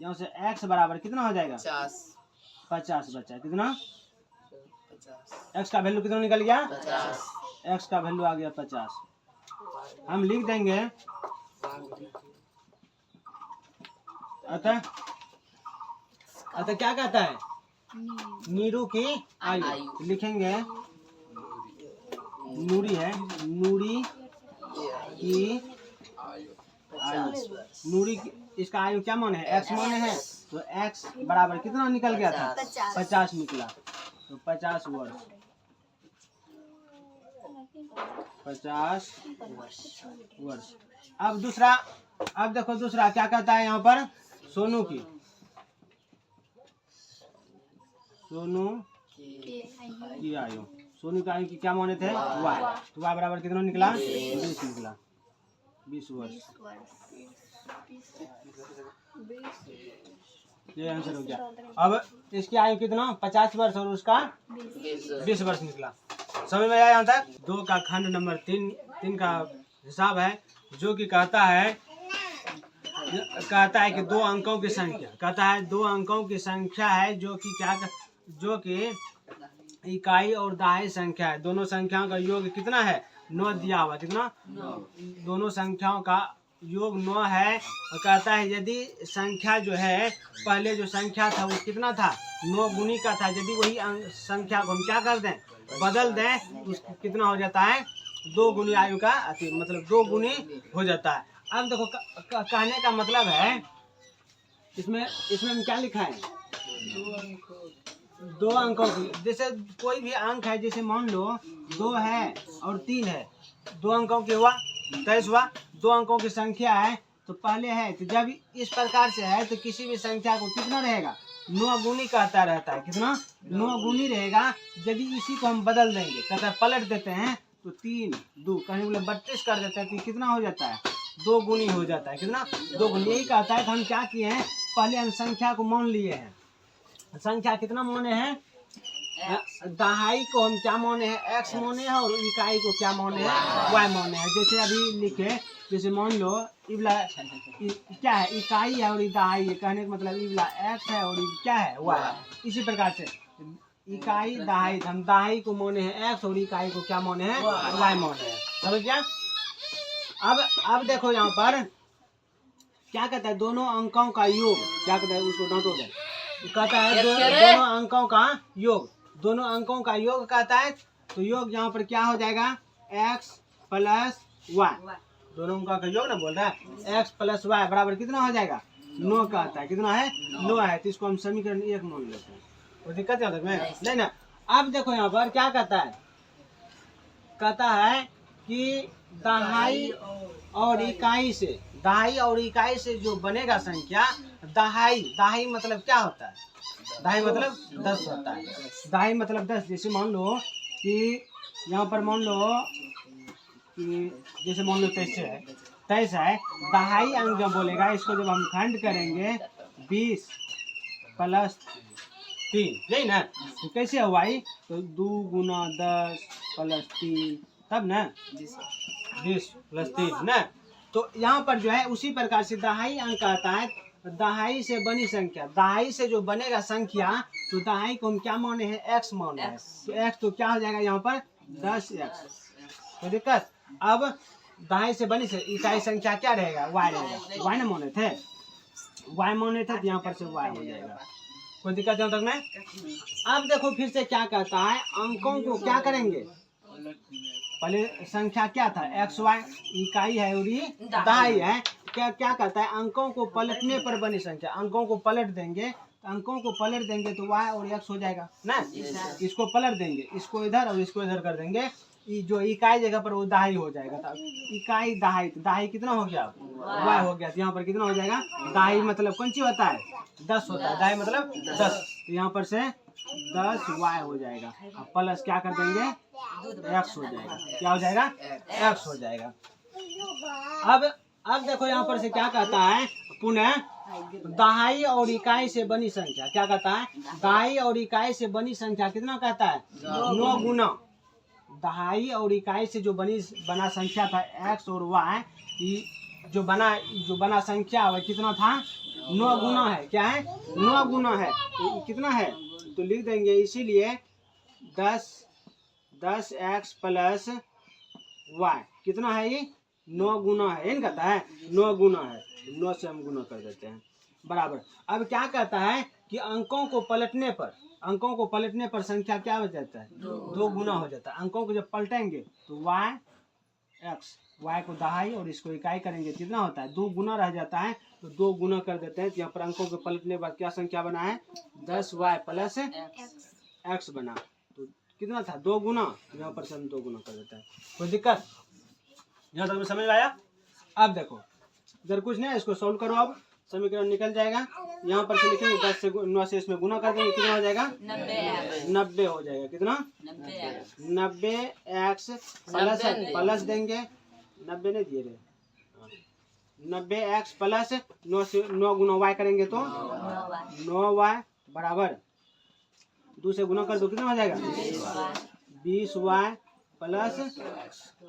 यहाँ से x बराबर कितना हो जाएगा? 50 बचा है। कितना? x का वैल्यू कितना निकल गया? 50। x का वैल्यू आ गया 50। हम लिख देंगे अतः क्या कहता है? नीरू की आयु। लिखेंगे नूरी है, नूरी की आयु। नूरी की इसका आयु क्या माने है? x माने है। तो x बराबर कितना निकल गया था? 50 निकला। तो 50 वर्ष। 50 वर्ष। अब दूसरा, अब देखो दूसरा क्या कहता है यहाँ पर? सोनू की सोनू की आयु। सोनू की आयु की क्या माने थे? वाई। तो वाई बराबर कितना निकला? 20 निकला। 20 वर्ष। ये आंसर हो गया। अब इसकी आयु कितना? 50 वर्ष और उसका 20 वर्ष निकला। समझ में आया यहाँ तक? 2 का खंड नंबर 3 का हिसाब है, जो कि कहता है कि 2 अंकों की संख्या, कहता है 2 अंकों की संख्या है जो कि इकाई और दहाई संख्या है। दोनों संख्याओं का योग कितना है? 9 दिया हुआ। कितना? 9। दोनों संख्याओं का योग 9 है। और कहता है यदि संख्या जो है, पहले जो संख्या था वो कितना था? 9 गुनी का था। यदि वही संख्या को हम क्या कर दें? बदल दें, तो कितना हो जाता है? 2 गुनी आयु का मतलब 2 गुनी हो जाता है। अब देखो कहने का मतलब है, इसमें हम क्या लिखा है? 2 अंकों की, जैसे कोई भी अंक है, जैसे मान लो 2 है और 3 है, 2 अंकों की हुआ 23 हुआ। 2 अंकों की संख्या है तो पहले है, तो जब इस प्रकार से है तो किसी भी संख्या को कितना रहेगा? 9 गुनी कहता रहता है। कितना? 9 गुनी रहेगा। यदि इसी को हम बदल देंगे, कहता है पलट देते हैं, तो 3 2 कहीं बोले 32 कर देते हैं, तो कितना हो जाता है? 2 गुनी हो जाता है। कितना? 2 गुनी। यही कहता है कि हम क्या किए हैं? पहले हम संख्या को मान लिए हैं। संख्या कितना माने हैं? दहाई को हम क्या माने हैं? x माने हैं, और इकाई को क्या माने हैं? y माने हैं। जैसे अभी लिखे, जैसे मान लो क्या है? इकाई है और दहाई है। कहने का मतलब इबला x है और क्या है? y। इसी प्रकार से इकाई दहाई, हम दहाई को माने हैं x और इकाई को क्या माने हैं? y माने हैं। समझ गया? अब देखो यहाँ पर क्या कहता है? दोनों अंकों का योग क्या कहता है? उसको नोट हो जाए। कहता है दोनों अंकों का योग, दोनों अंकों का योग कहता है। तो योग यहाँ पर क्या हो जाएगा? x plus y। दोनों अंकों का योग ना बोल रहा है। x प्लस y बराबर कितना हो जाएगा? 9 कहता है। कितना है? 9 है। तो इसको हम समीकरण 1 मान लेते हैं। कोई दिक्कत है नहीं ना? अब देखो यहाँ पर क्या कहता है? कहता है कि दहाई और इकाई से, दहाई और इकाई से जो बनेगा संख्या, दहाई मतलब क्या होता है? दहाई मतलब 10 होता है। दहाई मतलब 10। जैसे मान लो कि यहाँ पर मान लो कि जैसे मान लो 23 है। दहाई अंक जब बोलेगा, इसको जब हम खंड करेंगे 20 प्लस 3, यही ना? तो कैसे हुआ? तो 2 गुना 10 प्लस 3, तब ना 20 प्लस 3 ना? तो यहाँ पर जो है उसी प्रकार से दहाई अंक आता है। दहाई से बनी संख्या, दहाई से जो बनेगा संख्या, तो दहाई को हम क्या माने हैं? x माने हैं। तो x तो क्या हो जाएगा यहाँ पर? 10x। तो दिक्कत? अब दहाई से बनी से इकाई संख्या क्या रहेगा? y रहेगा। y ना माने थे, y माने थे, तो यहाँ पर से y हो जाएगा। कोई दिक्कत यहाँ तक नहीं? अब देखो फिर से क्या कहता है? अंकों को क्या करेंगे? पहले संख्या क्या था? x y, इकाई है और ये दहाई है। क्या कहता है? अंकों को पलटने पर बनी संख्या, अंकों को पलट देंगे, तो अंकों को पलट देंगे तो y और x हो जाएगा ना? इसको पलट देंगे, इसको इधर और इसको इधर कर देंगे, जो इकाई जगह पर वो दहाई हो जाएगा। तो इकाई दहाई, तो दहाई कितना हो गया? y हो गया। तो यहाँ पर कितना हो जाएगा? दहाई मतलब कौन सी होता है? 10 होता है। दहाई मतलब 10। तो यहाँ पर से 10y हो जाएगा। अब प्लस क्या कर देंगे? x हो जाएगा। क्या हो जाएगा? x हो जाएगा। अब देखो यहाँ पर से क्या कहता है? पुनः दहाई और इकाई से बनी संख्या, क्या कहता है? दहाई और इकाई से बनी संख्या कितना कहता है? 9 गुना। दहाई और इकाई से जो बना संख्या था x और y, जो बना संख्या वह कितना था? 9 गुना है। क्या है? 9 गुना है। तो कितना है? तो लिख देंगे, इसीलिए 10x प्लस y कितना है? ये 9 गुना है। ये कहता है 9 गुना है। 9 से हम गुना कर देते हैं बराबर। अब क्या कहता है कि अंकों को पलटने पर संख्या क्या हो जाता है? 2 गुना हो जाता है। अंकों को जब पलटेंगे तो y को दहाई और इसको इकाई करेंगे, कितना होता है? 2 गुना रह जाता है। तो 2 गुना कर देते हैं। तो यहाँ पर अंकों को पलटने पर क्या संख्या बना है? 10y प्लस x बना। तो कितना था? 2 गुना। यहाँ पर से हम 2 गुना कर देते हैं। कोई दिक्कत यहाँ तक समझ में आया? अब देखो इधर कुछ नहीं है, इसको सोल्व करो। अब समीकरण निकल जाएगा। यहाँ पर से लिखेंगे 10 से 9 से इसमें गुना कर देंगे, कितना हो जाएगा 90 हो जाएगा। कितना 90x प्लस देंगे 90 नहीं दिए रे 90x प्लस 9 से 9 गुना y करेंगे तो 9y बराबर 2 से गुना कर दो, कितना हो जाएगा 20y प्लस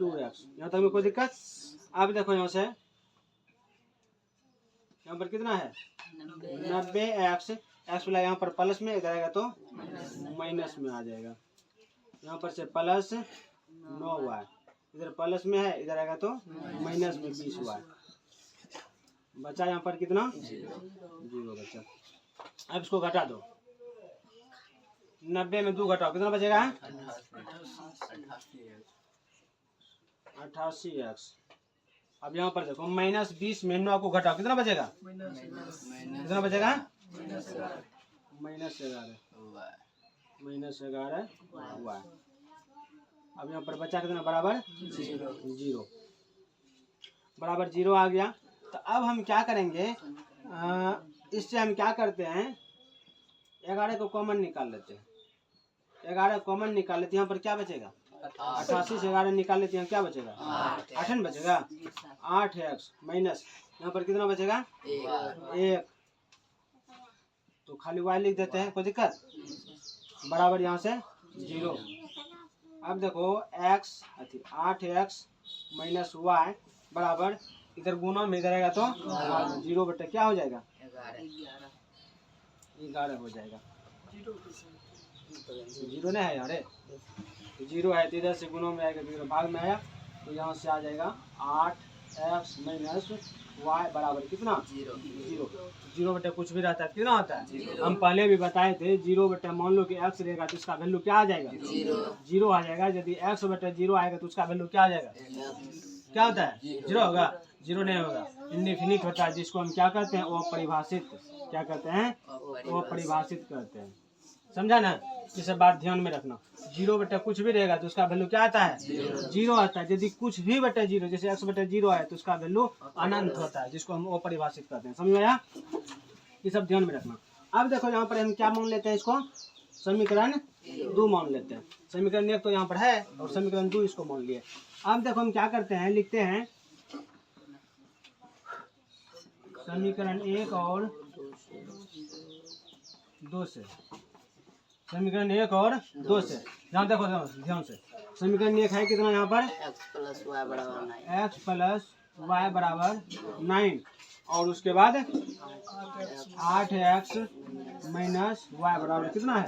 2x। यहाँ तक में कोई दिक्कत? अब देखो यहाँ से यहाँ पर कितना है 90x x वाला यहाँ पर प्लस में, इधर आएगा तो माइनस में आ जाएगा। यहाँ पर से प्लस 9y, इधर प्लस में है, इधर आएगा तो माइनस में 20y। बचा यहाँ पर कितना 0 बचा। अब इसको घटा दो, 90 में 2 घटाओ, कितना बचेगा 88x। अब यहाँ पर देखो माइनस 20 में 9 को घटाओ, कितना बचेगा कितना बचेगा -11 y। अब यहाँ पर बचा कितना बराबर 0 बराबर 0 आ गया। तो अब हम क्या करेंगे, इससे हम क्या करते हैं 11 को कॉमन निकाल लेते हैं। 11 कॉमन निकाल लेते हैं, यहाँ पर क्या बचेगा 88 से 11 निकाल लेते हैं, क्या बचेगा 8 बचेगा 8x माइनस यहाँ पर कितना बचेगा 1। तो खाली y लिख देते हैं, कोई दिक्कत? बराबर यहाँ से 0। अब देखो x 8x माइनस y बराबर इधर गुना में इधर आएगा तो 0 बटे क्या हो जाएगा 11 हो जाएगा। 0 नहीं है यार, 0 है तो इधर से गुणों में आएगा, तो इधर भाग में आया तो यहाँ से आ जाएगा 8x माइनस y बराबर कितना 0 बटे कुछ भी रहता है कितना होता है। हम पहले भी बताए थे 0 बटे मान लो कि x रहेगा तो इसका वैल्यू क्या आ जाएगा 0 आ जाएगा। यदि x बटे 0 आएगा तो उसका वैल्यू क्या आ जाएगा, क्या होता है 0 होगा। 0 नहीं होगा, इनडिफिनिट होता है, जिसको हम क्या कहते हैं अपरिभाषित। क्या कहते हैं अपरिभाषित कहते हैं, समझा ना। ये सब बात ध्यान में रखना। 0 बटे कुछ भी रहेगा तो उसका वैल्यू क्या आता है 0 आता है। यदि कुछ भी बटे 0 जैसे x बटे 0 आए तो उसका वैल्यू अनंत होता है, जिसको हम अपरिभाषित कहते हैं, समझ में आया। ये सब ध्यान में रखना। अब देखो यहाँ पर हम क्या मान लेते हैं, इसको समीकरण 2 मान लेते हैं। समीकरण 1 तो यहाँ पर है और समीकरण 2 इसको मान लिए। अब देखो हम क्या करते हैं, लिखते हैं समीकरण 1 और 2 से, समीकरण 1 और 2 से। यहाँ देखो ध्यान से, समीकरण 1 है कितना यहाँ पर x प्लस y बराबर 9 और उसके बाद 8x माइनस y बराबर कितना है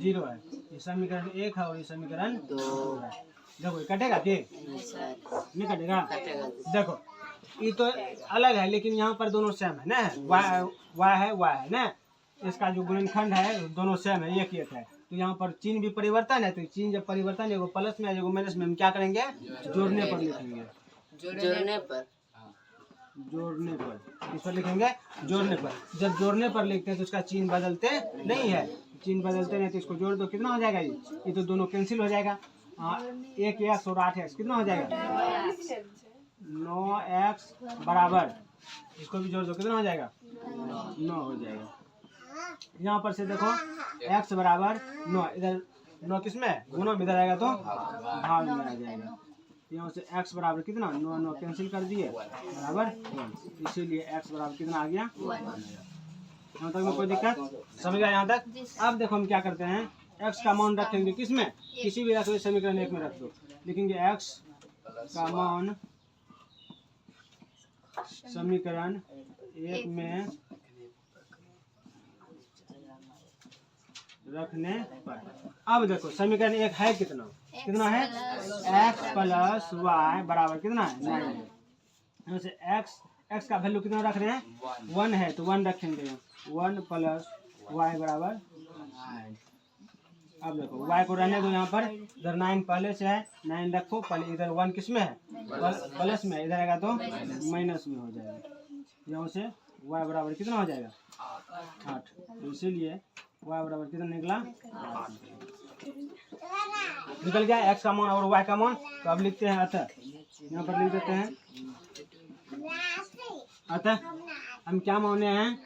0 है। ये समीकरण 1 है और ये समीकरण 2 है। देखो ये कटेगा कि नहीं कटेगा। देखो ये तो अलग है लेकिन यहाँ पर दोनों सेम है ना, y है ना। इसका जो गुणनखंड है दोनों सेम है, एक है। तो यहाँ पर चिन्ह भी परिवर्तन है, तो चिन्ह जब परिवर्तन है वो प्लस में है माइनस में, हम क्या करेंगे जोड़ने पर लिखेंगे। जोड़ने पर किस पर लिखेंगे जोड़ने पर। जब जोड़ने पर लिखते हैं तो उसका चिन्ह बदलते नहीं है, चिन्ह बदलते नहीं तो इसको जोड़ दो, कितना हो जाएगा ये तो दोनों कैंसिल हो जाएगा। 1x और 8x कितना हो जाएगा 9x बराबर, इसको भी जोड़ दो, कितना हो जाएगा 9 हो जाएगा। यहाँ पर से देखो x बराबर 9, इधर 9 किसमें गुणा में, इधर आएगा तो भाग में आ जाएगा। यहाँ से x बराबर कितना 9 कैंसिल कर दिए बराबर 1, इसीलिए x बराबर कितना आ गया 1। यहाँ तक में कोई दिक्कत समझ गया यहाँ तक। अब देखो हम क्या करते हैं, x का मान रखेंगे किसमें, किसी भी रख दो, समीकरण 1 में रख दो। लिखेंगे x का मान समीकरण 1 में रखने पर। अब देखो समीकरण 1 है कितना है x प्लस y बराबर कितना है 9 है। यहाँ से x का वैल्यू कितना रख रहे हैं 1 है तो 1 रखेंगे, 1 प्लस y बराबर 9। अब देखो y को रहने दो, यहाँ पर इधर 9 पहले से है, 9 रखो पहले, इधर 1 किस में है प्लस में, इधर आएगा तो माइनस में हो जाएगा। यहाँ से y बराबर कितना हो जाएगा 8, तो इसीलिए y बराबर कितना निकला 8 निकल गया x का मान और y का मान। तो अब लिखते हैं अतः, यहाँ पर लिख देते हैं अतः हम क्या माने हैं,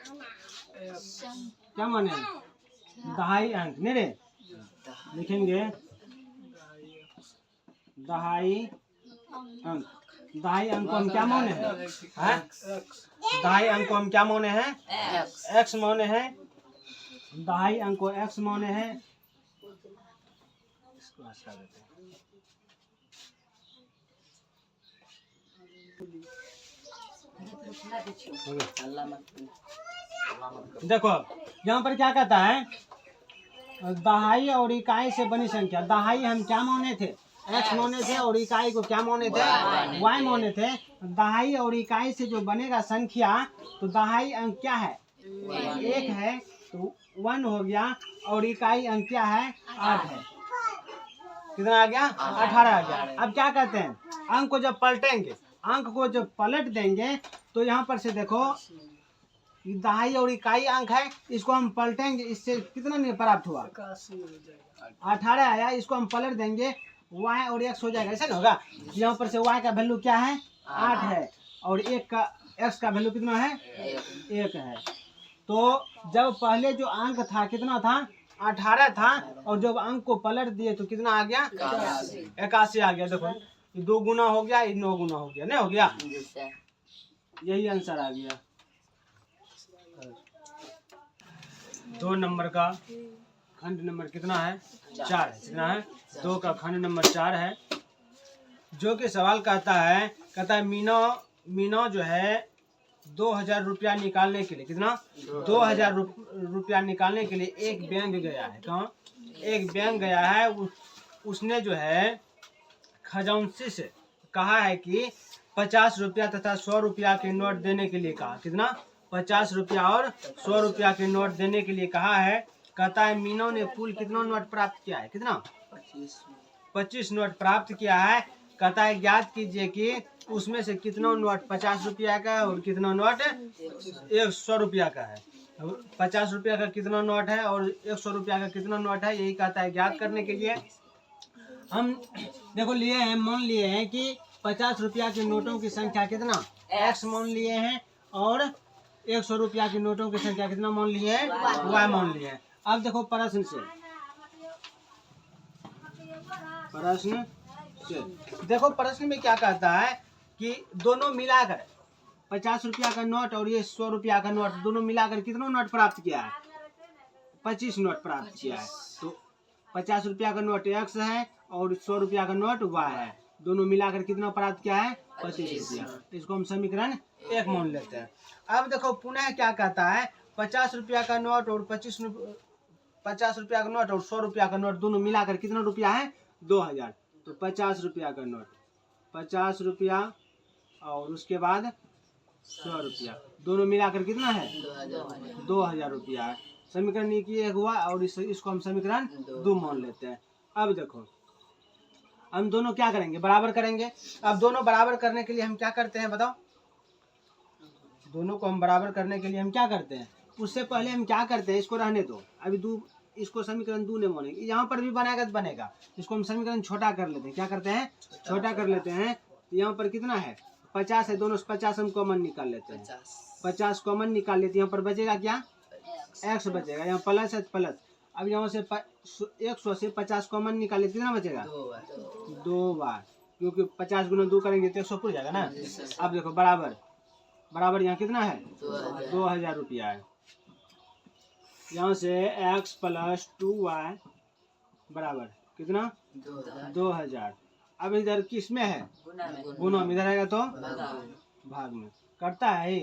क्या माने हैं, दहाई अंक नहीं रे, लिखेंगे दहाई अंक। दहाई अंक को हम क्या माने हैं, दहाई अंक को हम क्या माने हैं, एक्स माने हैं। दहाई अंक को एक्स माने हैं। इसको हटा देते हैं। देखो यहाँ पर क्या कहता है, दहाई और इकाई से बनी संख्या। दहाई हम क्या माने थे, एक्स माने थे, और इकाई को क्या माने थे, वाई माने थे। दहाई और इकाई से जो बनेगा संख्या, तो दहाई अंक क्या है, 1 है, तो 1 हो गया, और इकाई अंक क्या है, 8 है। कितना आ गया, 18 आ गया। अब क्या कहते हैं, अंक को जब पलटेंगे, अंक को जब पलट देंगे, तो यहाँ पर से देखो दहाई और इकाई अंक है, इसको हम पलटेंगे, इससे कितना नहीं प्राप्त हुआ, 18 आया। इसको हम पलट देंगे, y और x हो जाएगा, ऐसा ना होगा। यहाँ पर से y का वैल्यू क्या है, 8 है, और x का वैल्यू कितना है, 1 है। तो जब पहले जो अंक था कितना था, 18 था, और जब अंक को पलट दिए तो कितना आ गया, 81 आ गया। देखो 2 गुना हो गया, 9 गुना हो गया, नहीं हो गया, यही आंसर आ गया। 2 नंबर का खंड नंबर कितना है, 4 है। कितना है, 2 का खंड नंबर 4 है। जो कि सवाल कहता है मीना जो है 2000 रुपया निकालने के लिए, कितना, 2000 रुपया निकालने के लिए एक बैंक गया है। कहाँ, एक बैंक गया है। उसने जो है खजांची से कहा है कि 50 रुपया तथा 100 रुपया के नोट देने के लिए कहा। कितना, 50 रुपया और 100 रुपया के नोट देने के लिए कहा है। कहता है मीना ने कुल कितना नोट प्राप्त किया है, कितना, 25 नोट प्राप्त किया है। कहता है ज्ञात कीजिए कि उसमें से कितना नोट 50 रुपया का है और कितना नोट 100 रुपया का है। 50 रुपया का कितना नोट है और 100 रुपया का कितना नोट है, यही कहता है ज्ञात करने के लिए। हम देखो लिए हैं, मान लिए हैं कि 50 रुपया के नोटों की संख्या कितना, x मान लिए हैं, और 100 रुपया के नोटों की संख्या कितना मान लिए हैं, y मान लिए हैं। अब देखो प्रश्न से देखो, प्रश्न में क्या कहता है कि दोनों मिलाकर 50 रुपया का नोट और ये 100 रुपया का नोट, दोनों मिलाकर कितना नोट प्राप्त किया है, 25 नोट प्राप्त किया है। तो 50 रुपया का नोट x है और 100 रुपया का नोट y है, दोनों मिलाकर कितना प्राप्त किया है, 25 रुपया। इसको हम समीकरण 1 मान लेते हैं। अब देखो पुनः क्या कहता है, 50 रुपया का नोट और 50 रुपया का नोट और 100 रुपया का नोट दोनों मिलाकर कितना रुपया है, 2000। तो 50 रुपया का नोट, 50 रुपया और उसके बाद 100 रुपया, दोनों मिलाकर कितना है, 2000 रुपया है। समीकरण 1 हुआ, और इसको हम समीकरण 2 मान लेते हैं। अब देखो हम दोनों क्या करेंगे, बराबर करेंगे। अब दोनों बराबर करने के लिए हम क्या करते हैं, बताओ, दोनों को हम बराबर करने के लिए हम क्या करते हैं, उससे पहले हम क्या करते हैं, इसको रहने दो अभी, इसको समीकरण 2 नहीं मानेंगे, यहाँ पर भी बनेगा तो बनेगा। इसको हम समीकरण छोटा कर लेते हैं, क्या करते हैं, छोटा कर लेते हैं। यहाँ पर कितना है, 50 है, दोनों 50 हम कॉमन निकाल लेते हैं, 50 कॉमन निकाल लेते हैं। यहाँ पर बचेगा क्या, x बचेगा, यहाँ प्लस है प्लस। अब यहाँ से 100 से 50 कॉमन निकाल लेते, कितना बचेगा, 2 बार, क्योंकि 50 गुना 2 करेंगे तो 100 पूरा जाएगा ना। अब देखो बराबर बराबर यहाँ कितना है, 2000 रुपया है। यहाँ से x प्लस 2y बराबर कितना, 2000। अब इधर किस में है, गुना में, इधर आएगा तो भाग में। कटता है,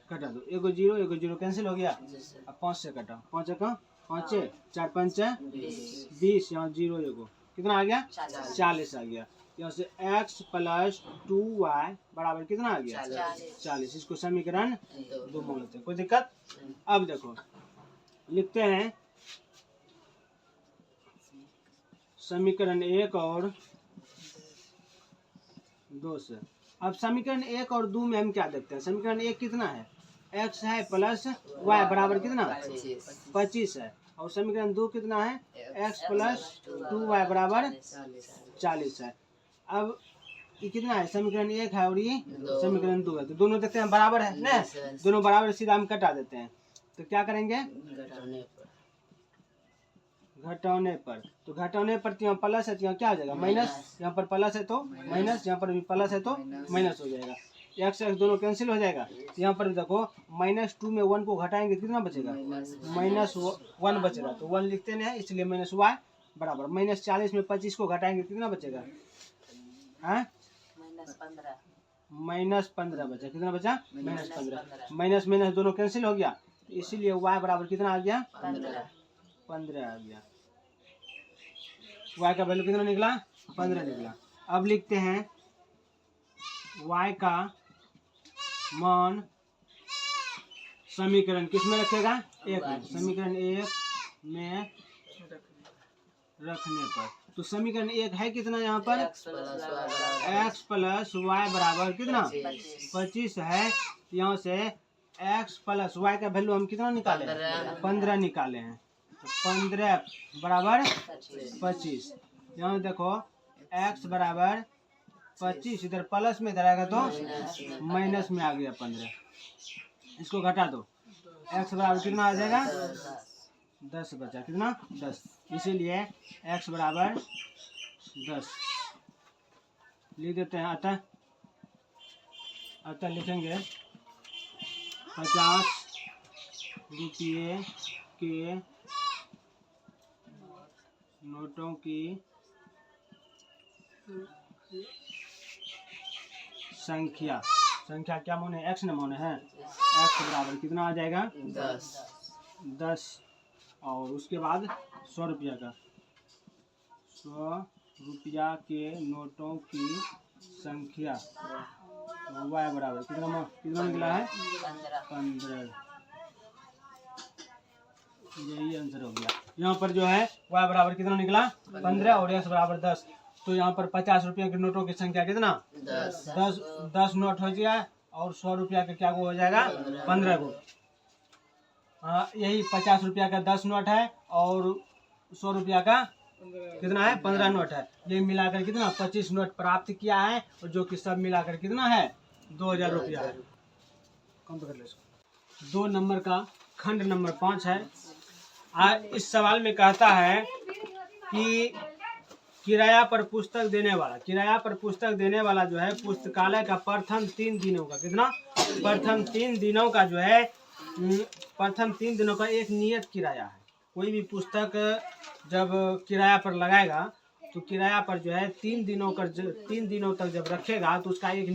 कटा दो, एगो जीरो कैंसिल हो गया। अब 5 से कटा, 5 का 5 4 5 20, यहाँ 0 एगो, कितना आ गया, 40 आ गया। यहाँ से x प्लस 2y बराबर कितना आ गया, 40। इसको समीकरण 2 मान लेते हैं, कोई दिक्कत। अब देखो लिखते हैं समीकरण 1 और 2 से। अब समीकरण 1 और 2 में हम क्या देखते हैं, समीकरण 1 कितना है, x है प्लस y बराबर कितना, 25 है, और समीकरण 2 कितना है, x प्लस 2y बराबर 40 है। अब ये कितना है, समीकरण 1 है और ये दो। समीकरण 2 है। तो दोनों देखते हैं बराबर है ना, दोनों बराबर, सीधा हम कटा देते हैं। तो क्या करेंगे, घटाने पर तो घटाने पर तो यहाँ प्लस है तो यहाँ क्या हो जाएगा माइनस, यहाँ पर प्लस है तो माइनस, यहाँ पर भी प्लस है तो माइनस हो जाएगा। एक्स एक्स दोनों कैंसिल हो जाएगा। यहाँ पर भी देखो -2 में 1 को घटाएंगे कितना बचेगा, -1 बचेगा। तो 1 लिखते नहीं है इसलिए -y बराबर -40 में 25 को घटाएंगे कितना बचेगा, हाँ -15 बचा। कितना बचा, -15। माइनस माइनस दोनों कैंसिल हो गया, इसीलिए y बराबर कितना आ गया, 15 आ गया। y का वैल्यू कितना निकला, 15 निकला। अब लिखते हैं y का मान समीकरण किस में रखेगा, 1 में। समीकरण 1 में रखने पर तो समीकरण 1 है कितना, यहाँ पर x प्लस वाई बराबर कितना 25 है। यहाँ से x प्लस वाई का वैल्यू हम कितना निकाले, 15 निकाले हैं। तो 15 बराबर 25। यहाँ देखो x बराबर 25, इधर प्लस में इधर आएगा तो माइनस में आ गया 15। इसको घटा दो, x बराबर कितना आ जाएगा, 10 बचा। कितना, 10। इसीलिए x बराबर 10 लिख देते हैं। अतः लिखेंगे 50 रुपये के नोटों की संख्या क्या माने, x न माने हैं। x बराबर कितना आ जाएगा, 10। और उसके बाद 100 रुपया का, 100 रुपया के नोटों की संख्या y बराबर कितना निकला है, 15। यही आंसर हो गया। यहाँ पर जो है y बराबर कितना निकला, 15 और x बराबर 10। तो यहाँ पर 50 रुपये के नोटों की संख्या कितना, 10 नोट हो गया और 100 रुपया का क्या हो जाएगा, 15 को। हाँ, यही 50 रुपया का 10 नोट है और 100 रुपया का कितना है, 15 नोट है। ये मिलाकर कितना 25 नोट प्राप्त किया है, और जो कि सब मिलाकर कितना है, 2000 रुपया है। कम कर ले इसको। 2 नंबर का खंड नंबर 5 है। इस सवाल में कहता है कि किराया पर पुस्तक देने वाला जो है पुस्तकालय का प्रथम 3 दिनों का कितना, प्रथम 3 दिनों का जो है, प्रथम 3 दिनों का एक नियत किराया है। कोई भी पुस्तक जब किराया पर लगाएगा तो किराया पर जो है 3 दिनों तक जब रखेगा तो उसका एक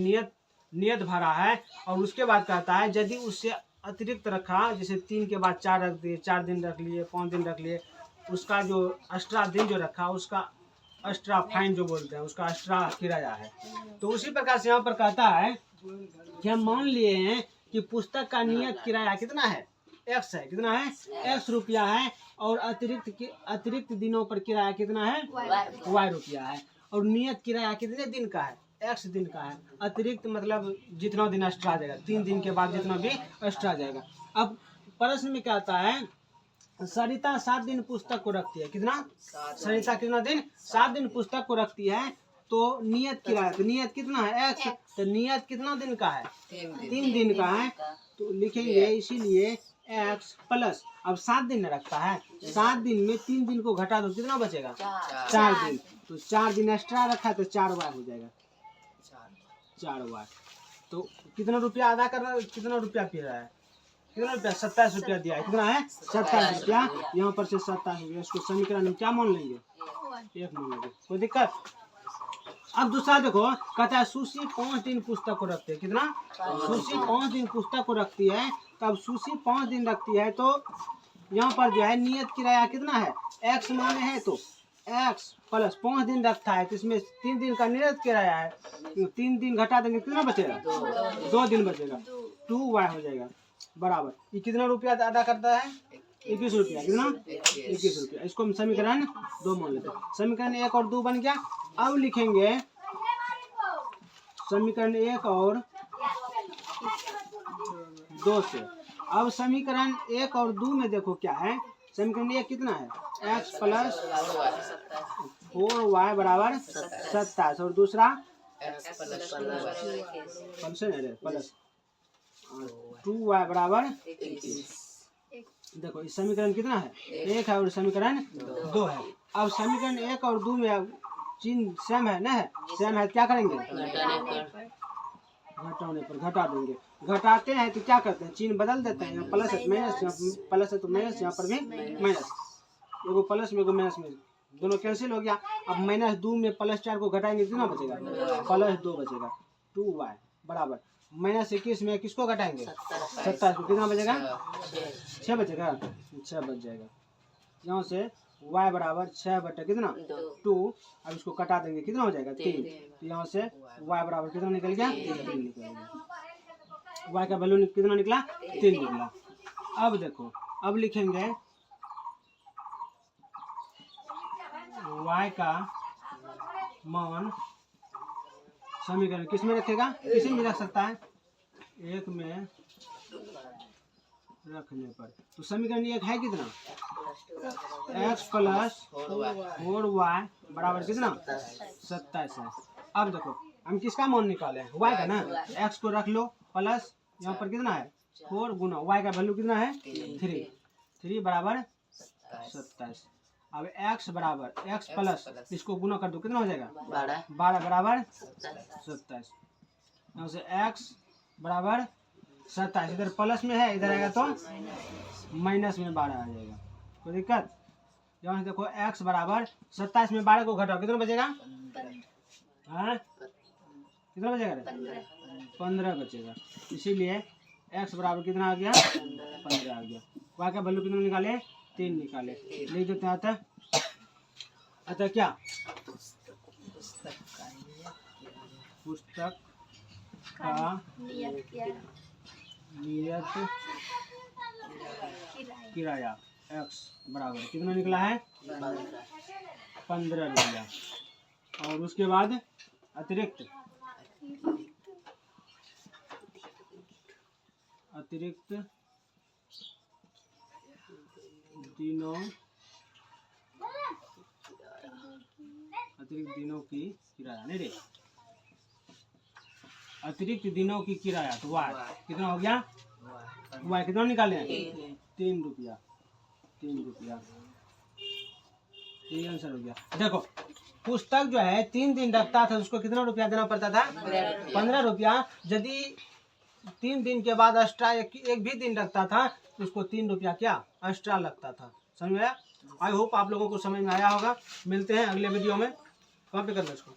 नियत भरा है। और उसके बाद कहता है यदि उससे अतिरिक्त रखा, जैसे 3 के बाद 4 रख दिए, 4 दिन रख लिए, 5 दिन रख लिए, उसका जो एक्स्ट्रा दिन जो रखा उसका एक्स्ट्रा फाइन जो बोलते हैं, उसका एक्स्ट्रा किराया है। तो उसी प्रकार से यहाँ पर कहता है कि हम मान लिए हैं कि पुस्तक का नियत किराया कितना है, x है। कितना है, x रुपया है। और अतिरिक्त दिनों पर किराया कितना है, y रुपया है। और नियत किराया कितने दिन का है, x दिन का है। अतिरिक्त मतलब जितना दिन एक्स्ट्रा जाएगा, 3 दिन के बाद जितना भी एक्स्ट्रा जाएगा। अब प्रश्न में कहता है सरिता 7 दिन पुस्तक को रखती है। कितना, सरिता कितना दिन, 7 दिन पुस्तक को रखती है। तो नियत किराया, तो नियत कितना है, x। तो नियत कितना दिन का है, 3 दिन का है। तो लिखेंगे इसीलिए x प्लस, अब 7 दिन रखता है, 7 दिन में 3 दिन को घटा दो, कितना बचेगा, 4 दिन। तो 4 दिन एक्स्ट्रा रखा है तो 4y हो जाएगा, 4y। तो कितना रुपया अदा करना, कितना रुपया पी रहा है, कितना रुपया, 27 रुपया दिया है। कितना है, 27 रुपया। यहाँ पर से 27 रुपया, इसको समीकरण में क्या मान लेंगे, 1 मान लेंगे, कोई दिक्कत। अब दूसरा देखो, कहता है सुशी 5 दिन पुस्तक को रखती है। कितना, सुशी 5 दिन पुस्तक को रखती है। तब सुशी 5 दिन रखती है तो यहाँ पर जो है नियत किराया कितना है, x माने है तो x प्लस 5 दिन रखता है तो इसमें 3 दिन का नियत किराया है। 3 दिन घटा देंगे कितना बचेगा, 2 दिन बचेगा, 2y हो जाएगा बराबर। ये कितना रुपया अदा करता है, 21 रुपया। कितना, 21 रुपया। इसको हम समीकरण 2 मान लेते हैं। समीकरण 1 और 2 बन गया। अब लिखेंगे समीकरण 1 और 2 से। अब समीकरण 1 और 2 में देखो क्या है, समीकरण 1 कितना है, x प्लस 4y बराबर 27। और दूसरा एक्स प्लस प्लस है ना, प्लस 2y बराबर 21। देखो इस समीकरण कितना है, 1 है और समीकरण 2 है। अब समीकरण 1 और 2 में चिन्ह सेम है ना, सेम है, क्या करेंगे, घटाने पर घटा देंगे। घटाते हैं तो क्या करते हैं, चिन्ह बदल देते हैं, यहाँ प्लस है माइनस, यहाँ प्लस है तो माइनस, यहाँ पर भी माइनस, एगो प्लस में एगो माइनस में दोनों कैंसिल हो गया। अब -2 में +4 को घटाएंगे कितना बचेगा, +2 बचेगा। 2y बराबर -21 में किसको घटाएंगे, 27 को, कितना बचेगा, 6 बचेगा, 6 बच जाएगा। यहाँ से y बराबर 6 बटा कितना 2, अब इसको कटा देंगे कितना हो जाएगा 3, तो यहाँ से y बराबर कितना निकल गया, 3 निकल गया। y का वैल्यू कितना निकला, 3 निकला। अब देखो, अब लिखेंगे y का मान समीकरण किस में रखेगा, किसी में रख सकता है, 1 में रखने पर। तो समीकरण 1 है कितना, x प्लस 4y बराबर कितना 27 है। अब देखो हम किसका मान निकाले हैं, y का ना, x को रख लो प्लस यहाँ पर कितना है 4 गुना y का वैल्यू कितना है 3 बराबर 27। अब x बराबर x प्लस इसको गुना कर दो कितना हो जाएगा 12 बराबर 27। यहाँ से x बराबर 27, इधर प्लस में है, इधर आएगा तो माइनस में 12 आ जाएगा, कोई दिक्कत। यहाँ से देखो x बराबर 27 में 12 को घटाओ कितना बचेगा, हाँ कितना बचेगा, 15 बचेगा। इसीलिए x बराबर कितना आ गया, 15 आ गया। y का वैल्यू कितना निकाले, 3 निकाले, लिख देते हैं। अतः क्या, पुस्तक का नियत किराया x बराबर कितना निकला है 15 रुपया। और उसके बाद अतिरिक्त दिनों की किराया नहीं रे, अतिरिक्त दिनों की किराया, तो y कितना हो गया, y कितना निकाले हैं 3 रुपया, 3 रुपया, ये आंसर हो गया। देखो पुस्तक जो है 3 दिन रखता था, उसको कितना रुपया देना पड़ता था, 15 रुपया। यदि 3 दिन के बाद एक्स्ट्रा एक भी दिन रखता था तो उसको 3 रुपया क्या एक्स्ट्रा लगता था। समझ में आया, आई होप आप लोगों को समझ में आया होगा। मिलते हैं अगले वीडियो में, कॉपी करना इसको।